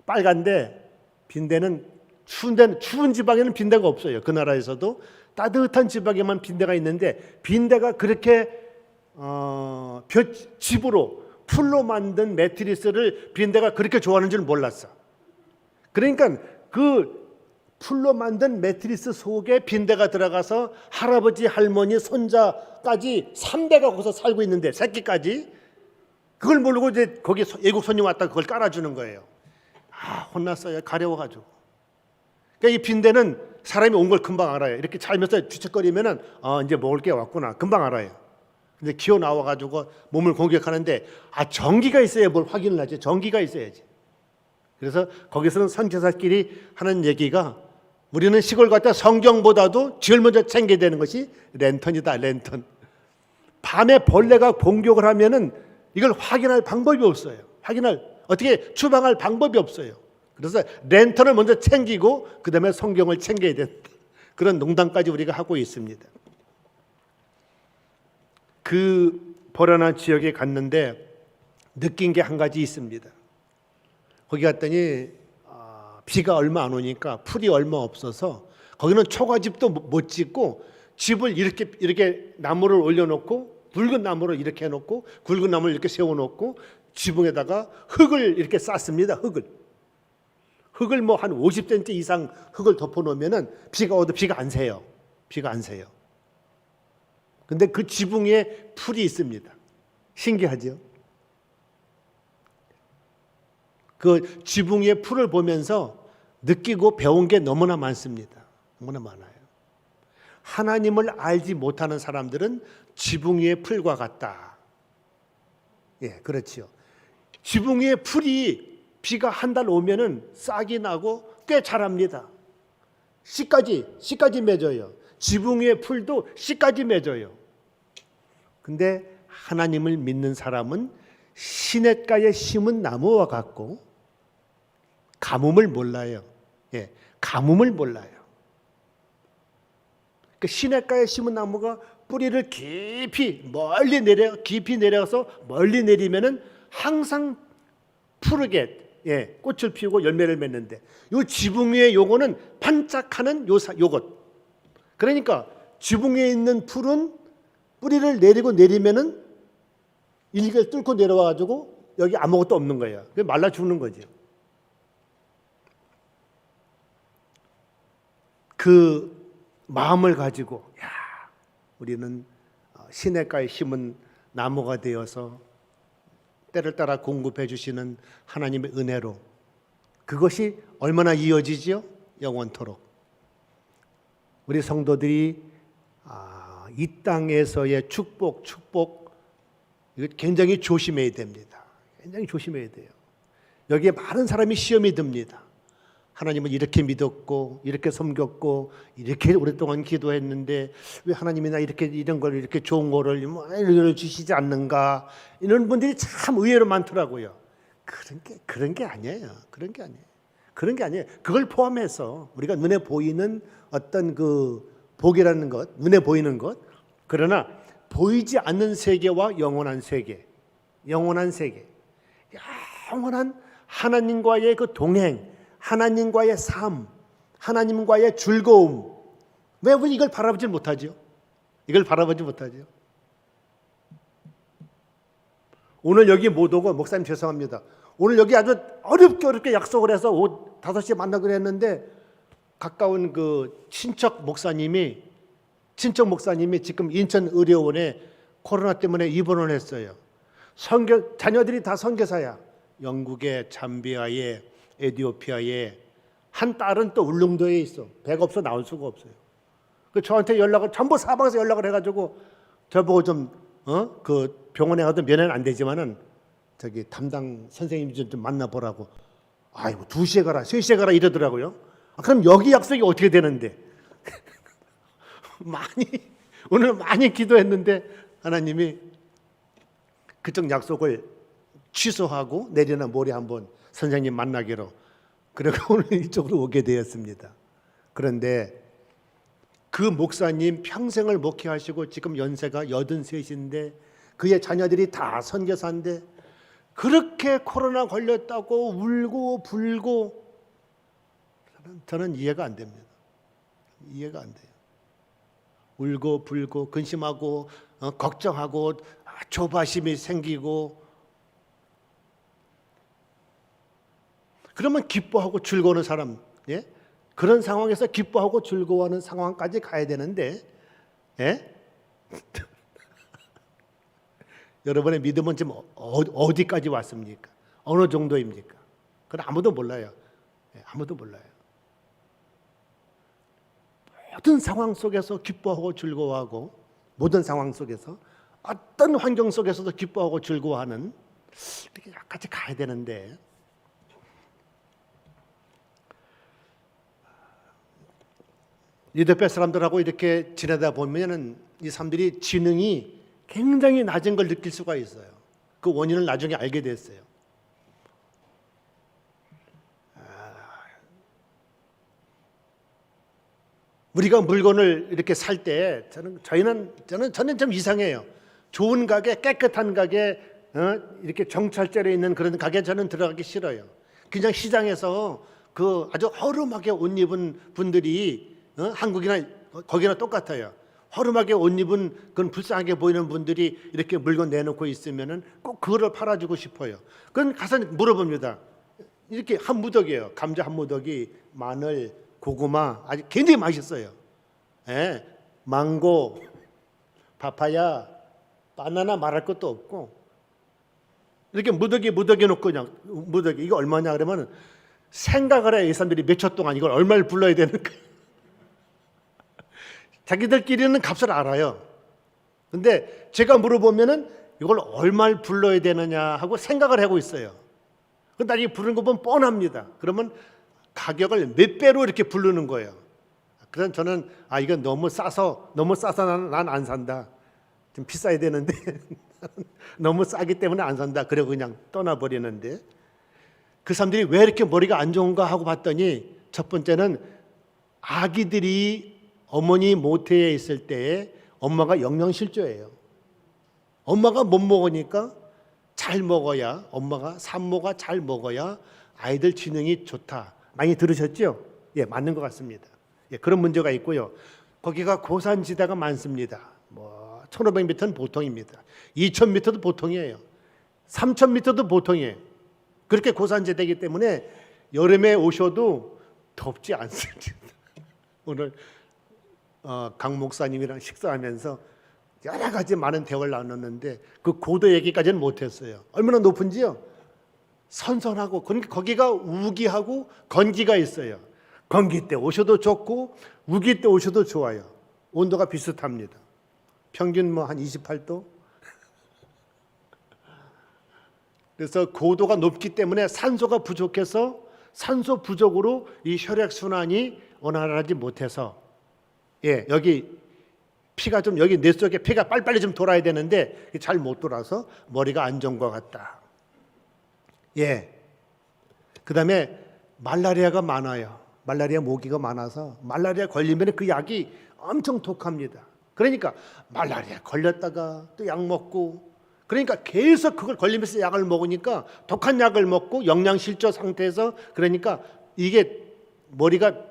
빨간데 빈대는 추운 지방에는 빈대가 없어요. 그 나라에서도 따뜻한 지방에만 빈대가 있는데 빈대가 그렇게 집으로 풀로 만든 매트리스를 빈대가 그렇게 좋아하는 줄 몰랐어. 그러니까 그 풀로 만든 매트리스 속에 빈대가 들어가서 할아버지, 할머니, 손자까지 3대가 거기서 살고 있는데 새끼까지 그걸 모르고 이제 거기 외국 손님 왔다 그걸 깔아주는 거예요. 혼났어요. 가려워가지고. 그러니까 이 빈대는 사람이 온 걸 금방 알아요. 이렇게 살면서 뒤척거리면은 이제 먹을 게 왔구나. 금방 알아요. 근데 기어 나와가지고 몸을 공격하는데 전기가 있어야 뭘 확인을 하지. 전기가 있어야지. 그래서 거기서는 선교사끼리 하는 얘기가 우리는 시골 갔다 성경보다도 제일 먼저 챙겨야 되는 것이 랜턴이다. 랜턴. 밤에 벌레가 공격을 하면은 이걸 확인할 방법이 없어요. 어떻게 추방할 방법이 없어요. 그래서 랜턴을 먼저 챙기고 그 다음에 성경을 챙겨야 된다. 그런 농담까지 우리가 하고 있습니다. 그 벌어난 지역에 갔는데 느낀 게 한 가지 있습니다. 거기 갔더니 비가 얼마 안 오니까 풀이 얼마 없어서 거기는 초가집도 못 짓고 집을 이렇게 나무를 올려놓고 굵은 나무를 이렇게 해놓고 굵은 나무를 이렇게 세워놓고 지붕에다가 흙을 이렇게 쌌습니다. 흙을 뭐 한 50cm 이상 흙을 덮어놓으면은 비가 와도 비가 안 새요. 근데 그 지붕 위에 풀이 있습니다. 신기하죠? 그 지붕 위에 풀을 보면서 느끼고 배운 게 너무나 많습니다. 너무나 많아요. 하나님을 알지 못하는 사람들은 지붕 위의 풀과 같다. 그렇지요. 지붕 위에 풀이 비가 한 달 오면은 싹이 나고 꽤 자랍니다. 씨까지 맺어요. 지붕 위의 풀도 씨까지 맺어요. 근데 하나님을 믿는 사람은 시냇가에 심은 나무와 같고 가뭄을 몰라요. 가뭄을 몰라요. 그 시냇가에 심은 나무가 뿌리를 깊이 내려가서 멀리 내리면은 항상 푸르게 예, 꽃을 피우고 열매를 맺는데 요 지붕 위에 요거는 반짝하는 요것. 그러니까 지붕 위에 있는 풀은 뿌리를 내리면은 일개를 뚫고 내려와 가지고 여기 아무것도 없는 거예요. 그게 말라 죽는 거죠. 그 마음을 가지고 우리는 시냇가에 심은 나무가 되어서 때를 따라 공급해 주시는 하나님의 은혜로 그것이 얼마나 이어지지요? 영원토록. 우리 성도들이 이 땅에서의 축복 이거 굉장히 조심해야 됩니다. 굉장히 조심해야 돼요. 여기에 많은 사람이 시험이 듭니다. 하나님은 이렇게 믿었고 이렇게 섬겼고 이렇게 오랫동안 기도했는데 왜 하나님이 나 이런 걸 이렇게 좋은 거를 주시지 않는가, 이런 분들이 참 의외로 많더라고요. 그런 게 아니에요. 그런 게 아니에요. 그걸 포함해서 우리가 눈에 보이는 어떤 그 복이라는 것, 눈에 보이는 것, 그러나 보이지 않는 세계와 영원한 세계, 영원한 하나님과의 그 동행, 하나님과의 삶, 하나님과의 즐거움. 왜 우리 이걸 바라보지 못하죠? 오늘 여기 못 오고, 목사님 죄송합니다. 오늘 여기 아주 어렵게 약속을 해서 5시에 만나기로 했는데 가까운 그 친척 목사님이 지금 인천의료원에 코로나 때문에 입원을 했어요. 자녀들이 다 선교사야. 영국에, 잠비아에, 에티오피아에, 한 딸은 또 울릉도에 있어. 배가 없어 나올 수가 없어요. 그 저한테 전부 사방에서 연락을 해가지고 저보고 그 병원에 가도 면회는 안 되지만은 저기 담당 선생님 좀 만나보라고. 아이고 2시에 가라, 3시에 가라 이러더라고요. 그럼 여기 약속이 어떻게 되는데? 오늘 많이 기도했는데 하나님이 그쪽 약속을 취소하고 내일이나 모레 한번 선생님 만나기로, 그리고 오늘 이쪽으로 오게 되었습니다. 그런데 그 목사님 평생을 목회하시고 지금 연세가 83인데 그의 자녀들이 다 선교사인데 그렇게 코로나 걸렸다고 울고 불고, 저는 이해가 안 됩니다. 이해가 안 돼요. 울고 불고 근심하고 걱정하고 조바심이 생기고, 그러면 기뻐하고 즐거워하는 사람, 예? 그런 상황에서 기뻐하고 즐거워하는 상황까지 가야 되는데, 예? 여러분의 믿음은 지금 어디까지 왔습니까? 어느 정도입니까? 그건 아무도 몰라요. 예, 아무도 몰라요. 모든 상황 속에서 기뻐하고 즐거워하고, 모든 상황 속에서 어떤 환경 속에서도 기뻐하고 즐거워하는, 이렇게 같이 가야 되는데, 유대파 사람들하고 이렇게 지내다 보면은 이 사람들이 지능이 굉장히 낮은 걸 느낄 수가 있어요. 그 원인을 나중에 알게 됐어요. 우리가 물건을 이렇게 살 때 저는 좀 이상해요. 좋은 가게, 깨끗한 가게, 이렇게 정찰제로 있는 그런 가게 저는 들어가기 싫어요. 그냥 시장에서 그 아주 허름하게 옷 입은 분들이, 한국이나 거기나 똑같아요. 허름하게 옷 입은 그런 불쌍하게 보이는 분들이 이렇게 물건 내놓고 있으면은 꼭 그거를 팔아주고 싶어요. 그건 가서 물어봅니다. 이렇게 한 무더기예요. 감자 한 무더기, 마늘, 고구마, 아주 굉장히 맛있어요. 예, 망고, 파파야, 바나나 말할 것도 없고, 이렇게 무더기 놓고 그냥 무더기 이거 얼마냐 그러면 생각을 해요. 이 사람들이 몇 초 동안 이걸 얼마를 불러야 되는가. 자기들끼리는 값을 알아요. 근데 제가 물어보면은 이걸 얼마를 불러야 되느냐 하고 생각을 하고 있어요. 그 나중에 부르는 거 보면 뻔합니다. 그러면 가격을 몇 배로 이렇게 부르는 거예요. 그래서 저는 이건 너무 싸서 난 안 산다. 좀 비싸야 되는데 너무 싸기 때문에 안 산다. 그러고 그냥 떠나버리는데, 그 사람들이 왜 이렇게 머리가 안 좋은가 하고 봤더니 첫 번째는 아기들이 어머니 모태에 있을 때에 엄마가 영양실조예요. 엄마가 못 먹으니까 잘 먹어야, 엄마가 산모가 잘 먹어야 아이들 지능이 좋다. 많이 들으셨죠? 예, 맞는 것 같습니다. 예, 그런 문제가 있고요. 거기가 고산지대가 많습니다. 1500m는 보통입니다. 2000m도 보통이에요. 3000m도 보통이에요. 그렇게 고산지대이기 때문에 여름에 오셔도 덥지 않습니다. 오늘 강 목사님이랑 식사하면서 여러 가지 많은 대화를 나눴는데 그 고도 얘기까지는 못했어요. 얼마나 높은지요? 선선하고, 그러니까 거기가 우기하고 건기가 있어요. 건기 때 오셔도 좋고 우기 때 오셔도 좋아요. 온도가 비슷합니다. 평균 한 28도. 그래서 고도가 높기 때문에 산소가 부족해서 산소 부족으로 이 혈액 순환이 원활하지 못해서, 예, 여기 피가 좀, 여기 뇌 속에 피가 빨리빨리 좀 돌아야 되는데 잘 못 돌아서 머리가 안 좋은 것 같다. 예. 그다음에 말라리아가 많아요. 말라리아 모기가 많아서 말라리아 걸리면 그 약이 엄청 독합니다. 그러니까 말라리아 걸렸다가 또 약 먹고, 그러니까 계속 그걸 걸리면서 약을 먹으니까 독한 약을 먹고 영양실조 상태에서, 그러니까 이게 머리가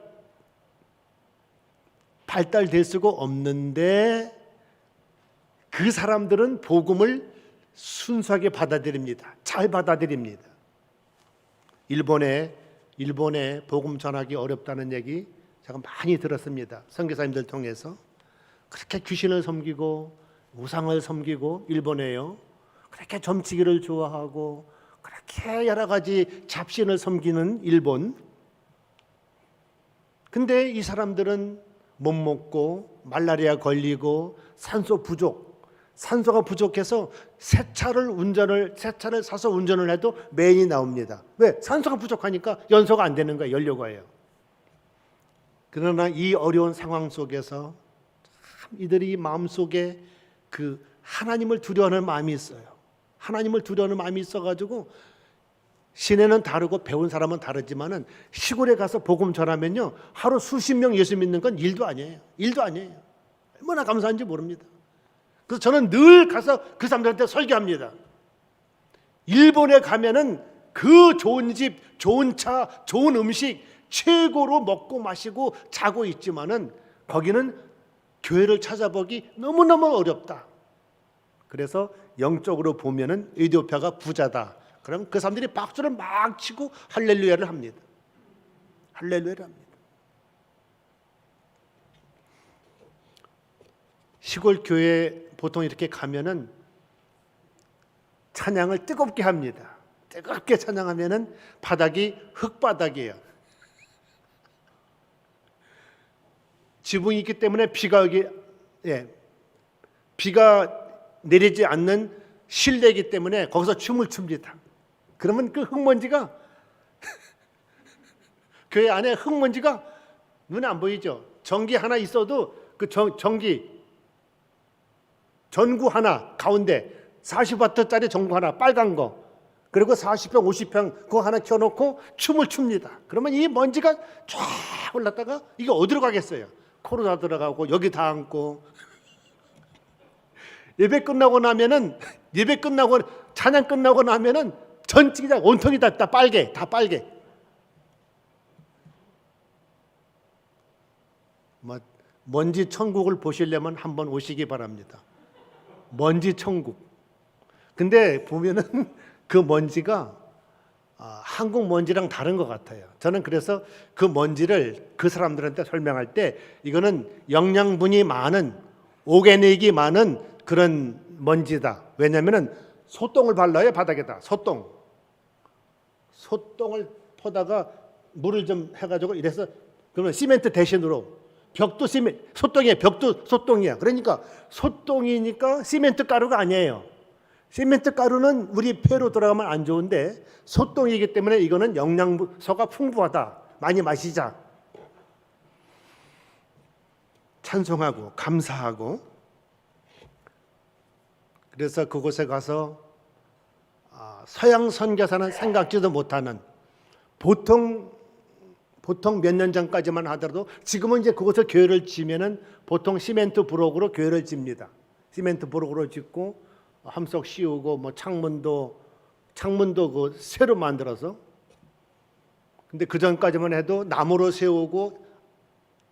발달될 수가 없는데 그 사람들은 복음을 순수하게 받아들입니다. 잘 받아들입니다. 일본에 복음 전하기 어렵다는 얘기 제가 많이 들었습니다. 선교사님들 통해서. 그렇게 귀신을 섬기고 우상을 섬기고, 일본에요. 그렇게 점치기를 좋아하고 그렇게 여러 가지 잡신을 섬기는 일본. 근데 이 사람들은 못 먹고 말라리아 걸리고 산소 부족, 산소가 부족해서 새 차를 사서 운전을 해도 매연이 나옵니다. 왜? 산소가 부족하니까 연소가 안 되는 거예요. 연료가예요. 그러나 이 어려운 상황 속에서 참 이들이 마음속에 그 하나님을 두려워하는 마음이 있어요. 하나님을 두려워하는 마음이 있어가지고, 시내는 다르고 배운 사람은 다르지만은 시골에 가서 복음 전하면요, 하루 수십 명 예수 믿는 건 일도 아니에요. 일도 아니에요. 얼마나 감사한지 모릅니다. 그래서 저는 늘 가서 그 사람들한테 설교합니다. 일본에 가면은 그 좋은 집, 좋은 차, 좋은 음식 최고로 먹고 마시고 자고 있지만은 거기는 교회를 찾아보기 너무너무 어렵다. 그래서 영적으로 보면은 에티오피아가 부자다. 그럼 그 사람들이 박수를 막 치고 할렐루야를 합니다. 할렐루야를 합니다. 시골 교회 보통 이렇게 가면은 찬양을 뜨겁게 합니다. 뜨겁게 찬양하면은 바닥이 흙바닥이에요. 지붕이 있기 때문에 비가 내리지 않는 실내이기 때문에 거기서 춤을 춥니다. 그러면 그 흙먼지가 교회 안에 흙먼지가 눈에 안 보이죠. 전기 하나 있어도 그 전구 하나 가운데 40와트짜리 전구 하나 빨간 거, 그리고 40평 50평 그거 하나 켜놓고 춤을 춥니다. 그러면 이 먼지가 쫙 올랐다가 이게 어디로 가겠어요? 코로 다 들어가고 여기 다 앉고. 예배 끝나고 찬양 끝나고 나면은 전직이 다 온통이 다 빨개. 먼지 천국을 보시려면 한번 오시기 바랍니다. 먼지 천국. 근데 보면은 그 먼지가 한국 먼지랑 다른 것 같아요. 저는 그래서 그 먼지를 그 사람들한테 설명할 때 이거는 영양분이 많은, 오게닉이 많은 그런 먼지다. 왜냐하면은 소똥을 발라요, 바닥에다. 소똥을 퍼다가 물을 좀 해가지고 이래서, 그러면 시멘트 대신으로, 벽도 소똥이에요. 벽도 소똥이야. 그러니까 소똥이니까 시멘트 가루가 아니에요. 시멘트 가루는 우리 폐로 들어가면 안 좋은데 소똥이기 때문에 이거는 영양소가 풍부하다. 많이 마시자. 찬송하고 감사하고. 그래서 그곳에 가서 서양 선교사는 생각지도 못하는, 보통 몇 년 전까지만 하더라도, 지금은 이제 그곳에 교회를 지면은 보통 시멘트 브록으로 교회를 집니다. 시멘트 브록으로 짓고 함석 씌우고 뭐 창문도 그 새로 만들어서. 근데 그 전까지만 해도 나무로 세우고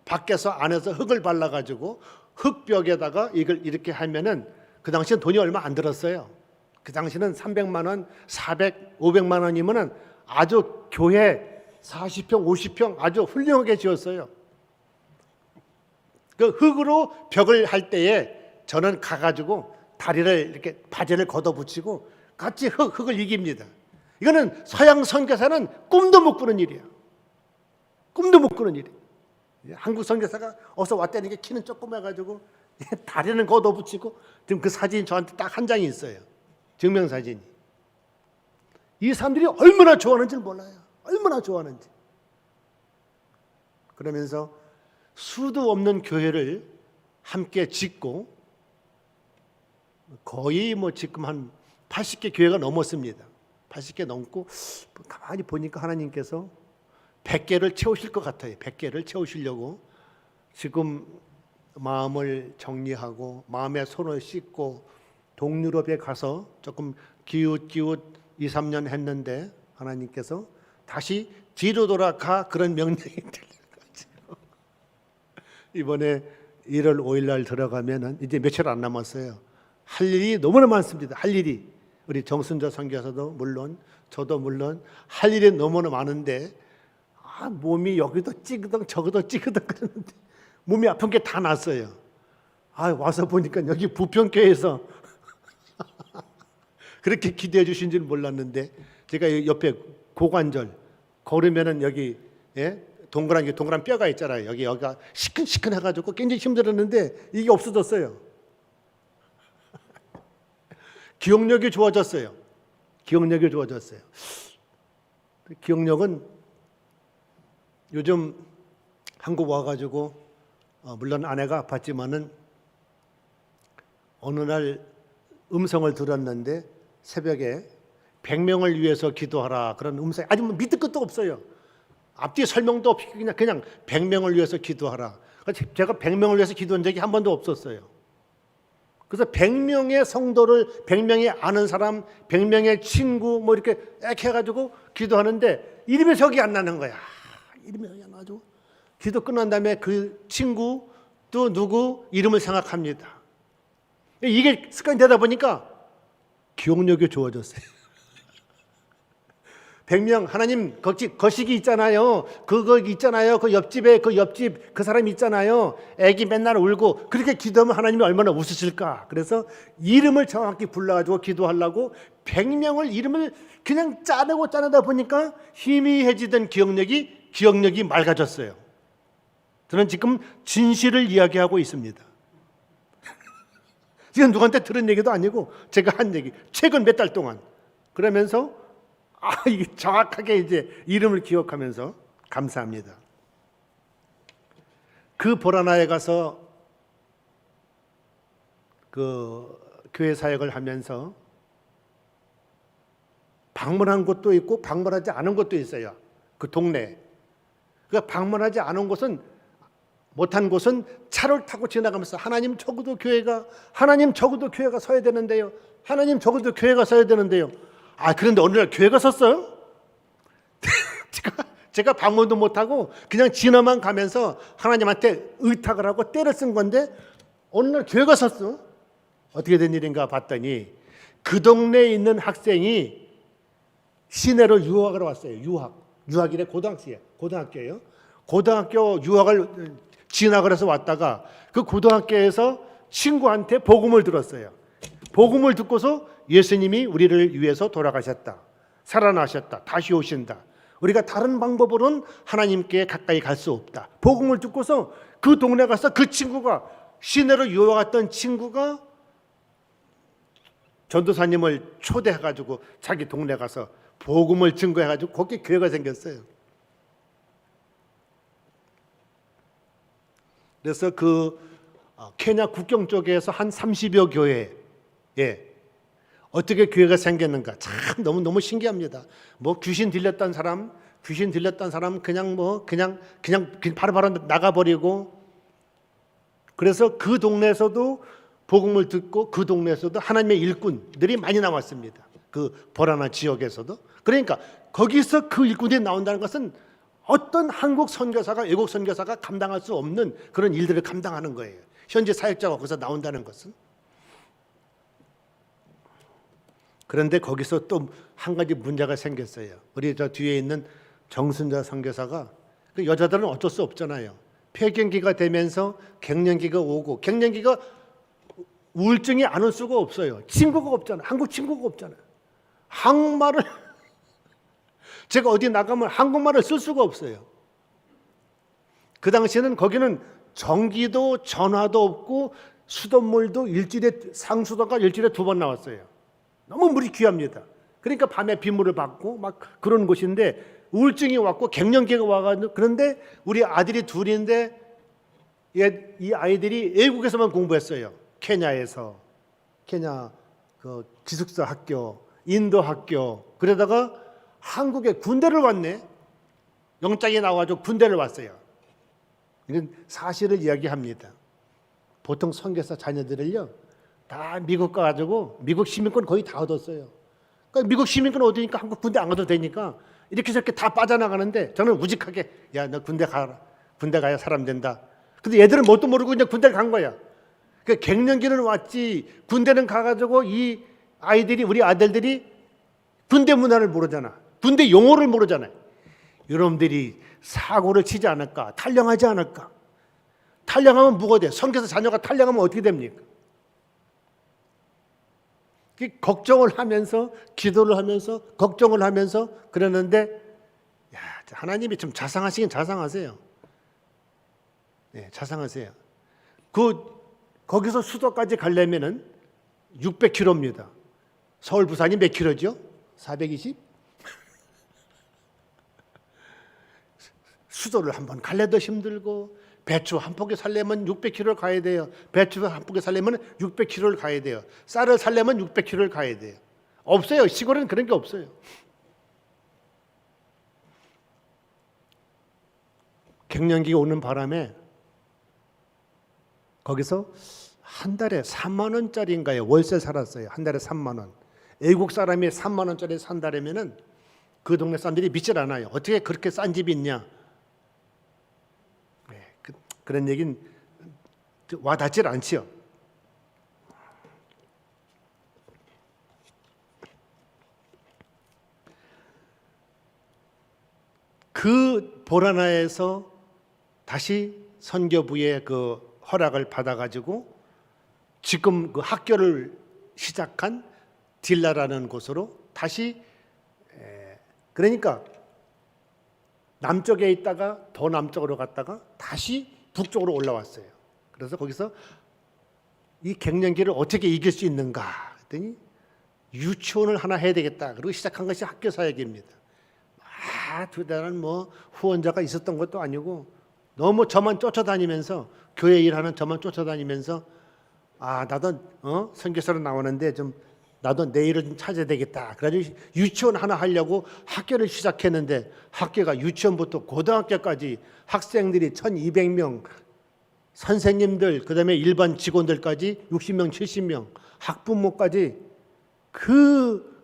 밖에서 안에서 흙을 발라가지고 흙벽에다가 이걸 이렇게 하면은 그 당시엔 돈이 얼마 안 들었어요. 그 당시는 300만 원, 400, 500만 원이면은 아주 교회 40평, 50평 아주 훌륭하게 지었어요. 그 흙으로 벽을 할 때에 저는 가가지고 다리를 이렇게 바지를 걷어붙이고 같이 흙을 이깁니다. 이거는 서양 선교사는 꿈도 못 꾸는 일이야. 꿈도 못 꾸는 일이야. 한국 선교사가 어서 왔다는 게 키는 조그매가지고 다리는 걷어붙이고 지금 그 사진이 저한테 딱 한 장이 있어요. 증명사진이. 이 사람들이 얼마나 좋아하는지 몰라요. 얼마나 좋아하는지. 그러면서 수도 없는 교회를 함께 짓고 거의 뭐 지금 한 80개 교회가 넘었습니다. 80개 넘고 가만히 보니까 하나님께서 100개를 채우실 것 같아요. 100개를 채우시려고 지금 마음을 정리하고 마음의 손을 씻고 동유럽에 가서 조금 기웃 2, 3년 했는데 하나님께서 다시 뒤로 돌아가 그런 명령이 들려가지고 이번에 1월 5일 날 들어가면은 이제 며칠 안 남았어요. 할 일이 너무나 많습니다. 할 일이 우리 정순자 선교사도 물론 저도 물론 할 일이 너무나 많은데 몸이 여기도 찌그덩 저기도 찌그덩 그러는데 몸이 아픈 게 다 났어요. 와서 보니까 여기 부평교회에서 그렇게 기대해 주신 줄 몰랐는데 제가 옆에 고관절 걸으면은 여기 동그란 뼈가 있잖아요. 여기가 시큰시큰해가지고 굉장히 힘들었는데 이게 없어졌어요. 기억력이 좋아졌어요. 기억력이 좋아졌어요. 기억력은 요즘 한국 와가지고 물론 아내가 아팠지만은 어느 날 음성을 들었는데 새벽에 100명을 위해서 기도하라 그런 음성이 아주 밑도 끝도 없어요. 앞뒤 설명도 없이 그냥 100명을 위해서 기도하라. 제가 100명을 위해서 기도한 적이 한 번도 없었어요. 그래서 100명의 성도를 100명의 아는 사람, 100명의 친구 뭐 이렇게 해가지고 기도하는데 이름이 적이 안 나는 거야. 이름이 적이 안 나가지고 기도 끝난 다음에 그 친구 또 누구 이름을 생각합니다. 이게 습관이 되다 보니까 기억력이 좋아졌어요. 100명 하나님 거시기 있잖아요. 그거 있잖아요. 그 옆집에 그 옆집 그 사람 있잖아요. 애기 맨날 울고 그렇게 기도하면 하나님이 얼마나 웃으실까. 그래서 이름을 정확히 불러가지고 기도하려고 100명을 이름을 그냥 짜내다 보니까 희미해지던 기억력이 맑아졌어요. 저는 지금 진실을 이야기하고 있습니다. 지금 누구한테 들은 얘기도 아니고 제가 한 얘기 최근 몇 달 동안 그러면서 이게 정확하게 이제 이름을 기억하면서 감사합니다. 그 보라나에 가서 그 교회 사역을 하면서 방문한 곳도 있고 방문하지 않은 곳도 있어요. 그 동네에. 그 방문하지 않은 곳은 못한 곳은 차를 타고 지나가면서 하나님 적어도 교회가 서야 되는데요. 하나님 적어도 교회가 서야 되는데요. 그런데 어느 날 교회가 섰어요? 제가 방문도 못하고 그냥 지나만 가면서 하나님한테 의탁을 하고 때를 쓴 건데 어느 날 교회가 섰어. 어떻게 된 일인가 봤더니 그 동네에 있는 학생이 시내로 유학을 왔어요. 유학이래 고등학교예요. 고등학교 유학을 진학을 해서 왔다가 그 고등학교에서 친구한테 복음을 들었어요. 복음을 듣고서 예수님이 우리를 위해서 돌아가셨다. 살아나셨다. 다시 오신다. 우리가 다른 방법으로는 하나님께 가까이 갈 수 없다. 복음을 듣고서 그 동네 가서 그 친구가 시내로 유학 갔던 친구가 전도사님을 초대해가지고 자기 동네 가서 복음을 증거해가지고 거기 교회가 생겼어요. 그래서 그 케냐 국경 쪽에서 한 30여 교회 어떻게 교회가 생겼는가 참 너무 신기합니다. 뭐 귀신 들렸던 사람 그냥 바로 나가버리고 그래서 그 동네에서도 복음을 듣고 그 동네에서도 하나님의 일꾼들이 많이 나왔습니다. 그 보라나 지역에서도. 그러니까 거기서 그 일꾼들이 나온다는 것은 어떤 한국 선교사가 외국 선교사가 감당할 수 없는 그런 일들을 감당하는 거예요. 현지 사역자가 거기서 나온다는 것은. 그런데 거기서 또 한 가지 문제가 생겼어요. 우리 저 뒤에 있는 정순자 선교사가, 그 여자들은 어쩔 수 없잖아요. 폐경기가 되면서 갱년기가 오고, 갱년기가 우울증이 안 올 수가 없어요. 친구가 없잖아요. 한국 친구가 없잖아요. 한국말을 제가 어디 나가면 한국말을 쓸 수가 없어요. 그 당시에는 거기는 전기도 전화도 없고 수돗물도 상수도가 일주일에 2번 나왔어요. 너무 물이 귀합니다. 그러니까 밤에 빗물을 받고 막 그런 곳인데, 우울증이 왔고 갱년기가 와가지고, 그런데 우리 아들이 둘인데 이 아이들이 외국에서만 공부했어요. 케냐에서, 케냐 그 기숙사 학교, 인도 학교, 그러다가 한국에 군대를 왔네. 영장이 나와가지고 군대를 왔어요. 이건 사실을 이야기합니다. 보통 선교사 자녀들을요, 다 미국 가가지고 미국 시민권 거의 다 얻었어요. 그러니까 미국 시민권 얻으니까 한국 군대 안 가도 되니까 이렇게 저렇게 다 빠져나가는데, 저는 우직하게, 야, 너 군대 가라. 군대 가야 사람 된다. 근데 얘들은 뭣도 모르고 그냥 군대를 간 거야. 그 갱년기는 왔지, 군대는 가가지고 이 아이들이, 우리 아들들이 군대 문화를 모르잖아. 군대 용어를 모르잖아요. 여러분들이 사고를 치지 않을까? 탈영하지 않을까? 탈영하면 뭐가 돼? 선교사 자녀가 탈영하면 어떻게 됩니까? 걱정을 하면서, 기도를 하면서, 걱정을 하면서 그러는데, 야, 하나님이 좀 자상하시긴 자상하세요. 네, 자상하세요. 거기서 수도까지 가려면은 600km입니다. 서울 부산이 몇 킬로죠? 420? 수도를 한번 갈래도 힘들고, 배추 한 포기 살려면 600km를 가야 돼요. 배추 한 포기 살려면 600km를 가야 돼요. 쌀을 살려면 600km를 가야 돼요. 없어요. 시골에는 그런 게 없어요. 갱년기가 오는 바람에 거기서 한 달에 3만 원짜리인가요? 월세 살았어요. 한 달에 3만 원. 외국 사람이 3만 원짜리 산다면은 그 동네 사람들이 믿질 않아요. 어떻게 그렇게 싼 집이 있냐? 그런 얘기는 와닿질 않지요. 그 보라나에서 다시 선교부의 그 허락을 받아가지고 지금 그 학교를 시작한 딜라라는 곳으로 다시, 그러니까 남쪽에 있다가 더 남쪽으로 갔다가 다시 북쪽으로 올라왔어요. 그래서 거기서 이 갱년기를 어떻게 이길 수 있는가 했더니 유치원을 하나 해야 되겠다. 그리고 시작한 것이 학교 사역입니다. 대단한 후원자가 있었던 것도 아니고, 너무 저만 쫓아다니면서, 교회 일하는 저만 쫓아다니면서, 나도 선교사로 나오는데 좀 나도 내 일을 좀 찾아야 되겠다. 그래가지고 유치원 하나 하려고 학교를 시작했는데, 학교가 유치원부터 고등학교까지 학생들이 1200명, 선생님들, 그 다음에 일반 직원들까지 60명, 70명, 학부모까지 그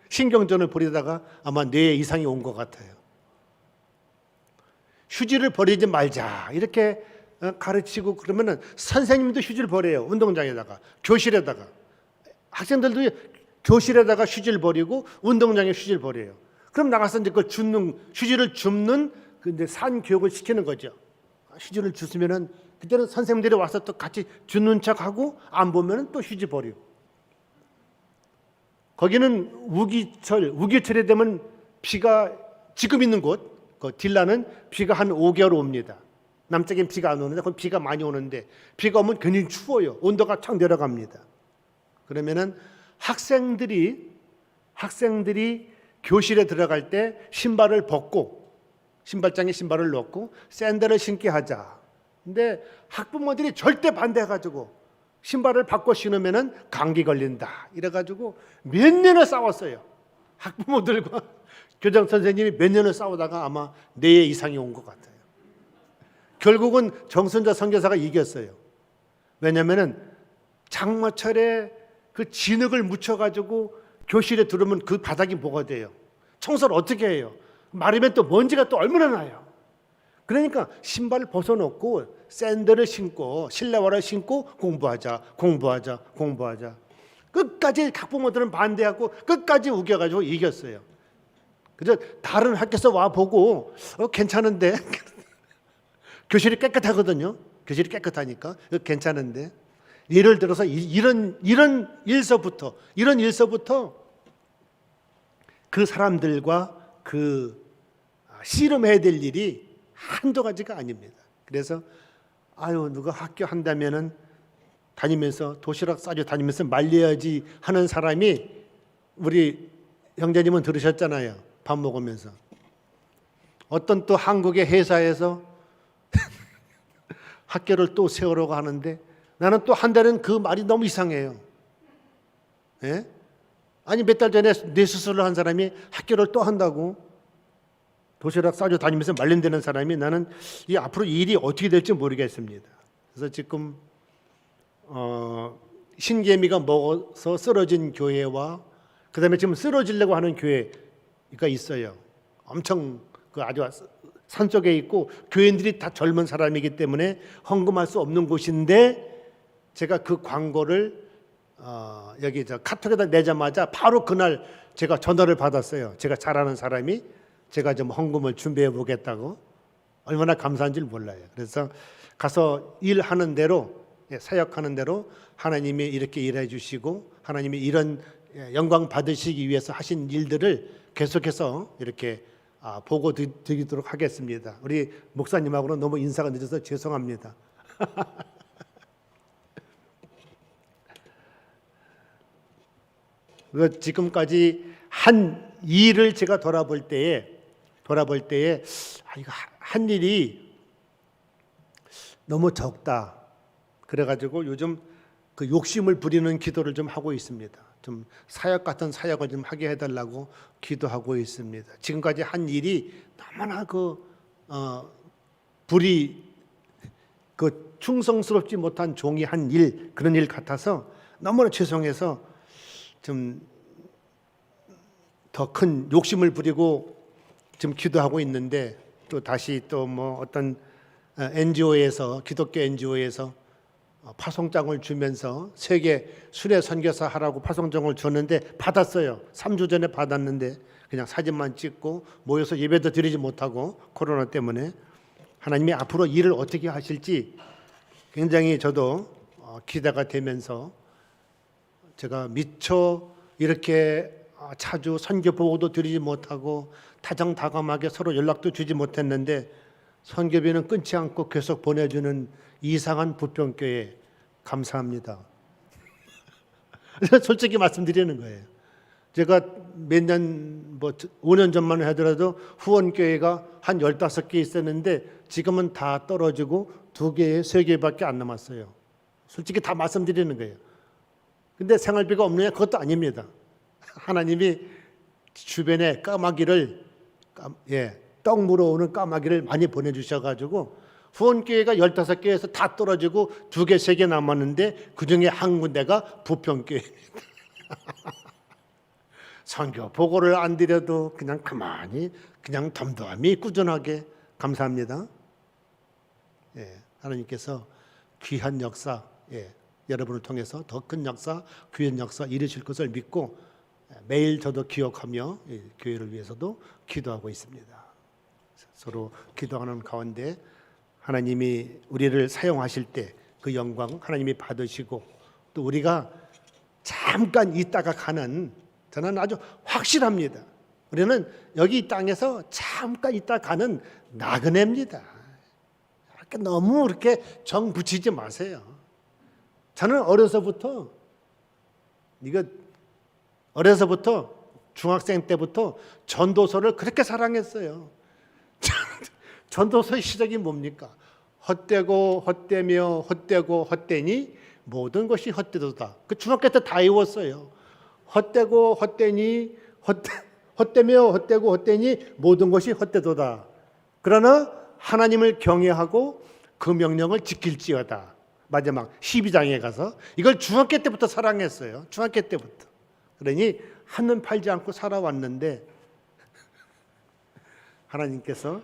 신경전을 벌이다가 아마 뇌에 이상이 온 것 같아요. 휴지를 버리지 말자 이렇게 가르치고, 그러면은 선생님도 휴지를 버려요. 운동장에다가, 교실에다가. 학생들도 교실에다가 휴지를 버리고 운동장에 휴지를 버려요. 그럼 나가서 이제 그걸 휴지를 줍는 근데 산 교육을 시키는 거죠. 휴지를 주스면은 그때는 선생님들이 와서 또 같이 줍는 척하고, 안 보면은 또 휴지 버리고. 거기는 우기철이 되면 비가, 지금 있는 곳, 그 딜라는 비가 한 5개월 옵니다. 남쪽엔 비가 안 오는데 거기 비가 많이 오는데, 비가 오면 굉장히 추워요. 온도가 착 내려갑니다. 그러면은 학생들이 교실에 들어갈 때 신발을 벗고, 신발장에 신발을 넣고 샌들을 신게 하자. 근데 학부모들이 절대 반대해가지고, 신발을 바꿔 신으면은 감기 걸린다 이래가지고 몇 년을 싸웠어요. 학부모들과 교장 선생님이 몇 년을 싸우다가 아마 뇌에 이상이 온 것 같아요. 결국은 정순자 선교사가 이겼어요. 왜냐하면은 장마철에 그 진흙을 묻혀가지고 교실에 들어오면 그 바닥이 뭐가 돼요? 청소를 어떻게 해요? 마르면 또 먼지가 또 얼마나 나요. 그러니까 신발을 벗어놓고 샌들을 신고 실내화를 신고 공부하자. 끝까지 학부모들은 반대하고 끝까지 우겨가지고 이겼어요. 그래서 다른 학교에서 와보고 괜찮은데 교실이 깨끗하거든요. 교실이 깨끗하니까 괜찮은데, 예를 들어서 이런 일서부터 그 사람들과 그 씨름해야 될 일이 한두 가지가 아닙니다. 그래서 누가 학교 한다면은 다니면서 도시락 싸줘 다니면서 말려야지 하는 사람이, 우리 형제님은 들으셨잖아요. 밥 먹으면서 어떤 또 한국의 회사에서 학교를 또 세우려고 하는데, 나는 또 한다는 그 말이 너무 이상해요. 예? 아니 몇 달 전에 뇌수술을 한 사람이 학교를 또 한다고, 도시락 싸줘 다니면서 말린다는 사람이, 나는 이 앞으로 이 일이 어떻게 될지 모르겠습니다. 그래서 지금 신개미가 먹어서 쓰러진 교회와 그다음에 지금 쓰러지려고 하는 교회가 있어요. 엄청 그 아주 산속에 있고 교인들이 다 젊은 사람이기 때문에 헌금할 수 없는 곳인데, 제가 그 광고를 여기 카톡에다 내자마자 바로 그날 제가 전화를 받았어요. 제가 잘 아는 사람이 제가 좀 헌금을 준비해 보겠다고. 얼마나 감사한지 몰라요. 그래서 가서 일하는 대로, 사역하는 대로 하나님이 이렇게 일해 주시고 하나님이 이런 영광 받으시기 위해서 하신 일들을 계속해서 이렇게 보고 드리도록 하겠습니다. 우리 목사님하고는 너무 인사가 늦어서 죄송합니다. 지금까지 한 일을 제가 돌아볼 때에 이거 한 일이 너무 적다. 그래가지고 요즘 그 욕심을 부리는 기도를 좀 하고 있습니다. 좀 사역 같은 사역을 좀 하게 해달라고 기도하고 있습니다. 지금까지 한 일이 너무나 충성스럽지 못한 종이 한 일, 그런 일 같아서 너무나 죄송해서 좀 더 큰 욕심을 부리고 지금 기도하고 있는데, 또 다시 또 어떤 NGO에서, 기독교 NGO에서 파송장을 주면서 세계 수레 선교사 하라고 파송장을 줬는데 받았어요. 3주 전에 받았는데 그냥 사진만 찍고 모여서 예배도 드리지 못하고, 코로나 때문에. 하나님이 앞으로 일을 어떻게 하실지 굉장히 저도 기대가 되면서, 제가 미처 이렇게 자주 선교 보고도 드리지 못하고 다정다감하게 서로 연락도 주지 못했는데, 선교비는 끊지 않고 계속 보내주는 이상한 부평교회 감사합니다. 솔직히 말씀드리는 거예요. 제가 몇 년, 5년 전만 하더라도 후원교회가 한 15개 있었는데 지금은 다 떨어지고 2개, 3개밖에 안 남았어요. 솔직히 다 말씀드리는 거예요. 근데 생활비가 없느냐? 그것도 아닙니다. 하나님이 주변에 까마귀를, 떡 물어오는 까마귀를 많이 보내주셔가지고 후원교회가 15개에서 다 떨어지고 2개, 3개 남았는데 그중에 한 군데가 부평교회입니다. 선교 보고를 안 드려도 그냥 가만히, 그냥 덤덤히 꾸준하게 감사합니다. 하나님께서 귀한 역사, 여러분을 통해서 더 큰 역사, 귀한 역사 이루실 것을 믿고 매일 저도 기억하며 교회를 위해서도 기도하고 있습니다. 서로 기도하는 가운데 하나님이 우리를 사용하실 때 그 영광 하나님이 받으시고, 또 우리가 잠깐 있다가 가는, 저는 아주 확실합니다. 우리는 여기 이 땅에서 잠깐 있다 가는 나그네입니다. 너무 그렇게 정 붙이지 마세요. 저는 어려서부터 중학생 때부터 전도서를 그렇게 사랑했어요. 전도서의 시작이 뭡니까? 헛되고 헛되며 헛되고 헛되니 모든 것이 헛되도다. 그 중학교 때 다 외웠어요. 헛되고 헛되니 헛되며 헛되고 헛되니 모든 것이 헛되도다. 그러나 하나님을 경외하고 그 명령을 지킬지어다. 마지막 12장에 가서 이걸 중학교 때부터 사랑했어요. 중학교 때부터. 그러니 한눈 팔지 않고 살아왔는데 하나님께서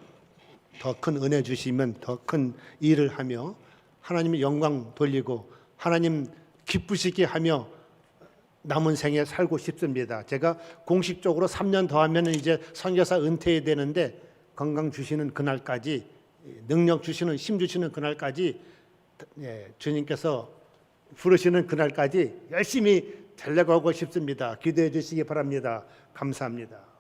더 큰 은혜 주시면 더 큰 일을 하며 하나님의 영광 돌리고 하나님 기쁘시게 하며 남은 생에 살고 싶습니다. 제가 공식적으로 3년 더 하면 이제 선교사 은퇴해야 되는데 건강 주시는 그날까지, 능력 주시는, 힘 주시는 그날까지, 주님께서 부르시는 그날까지 열심히 달려가고 싶습니다. 기도해 주시기 바랍니다. 감사합니다.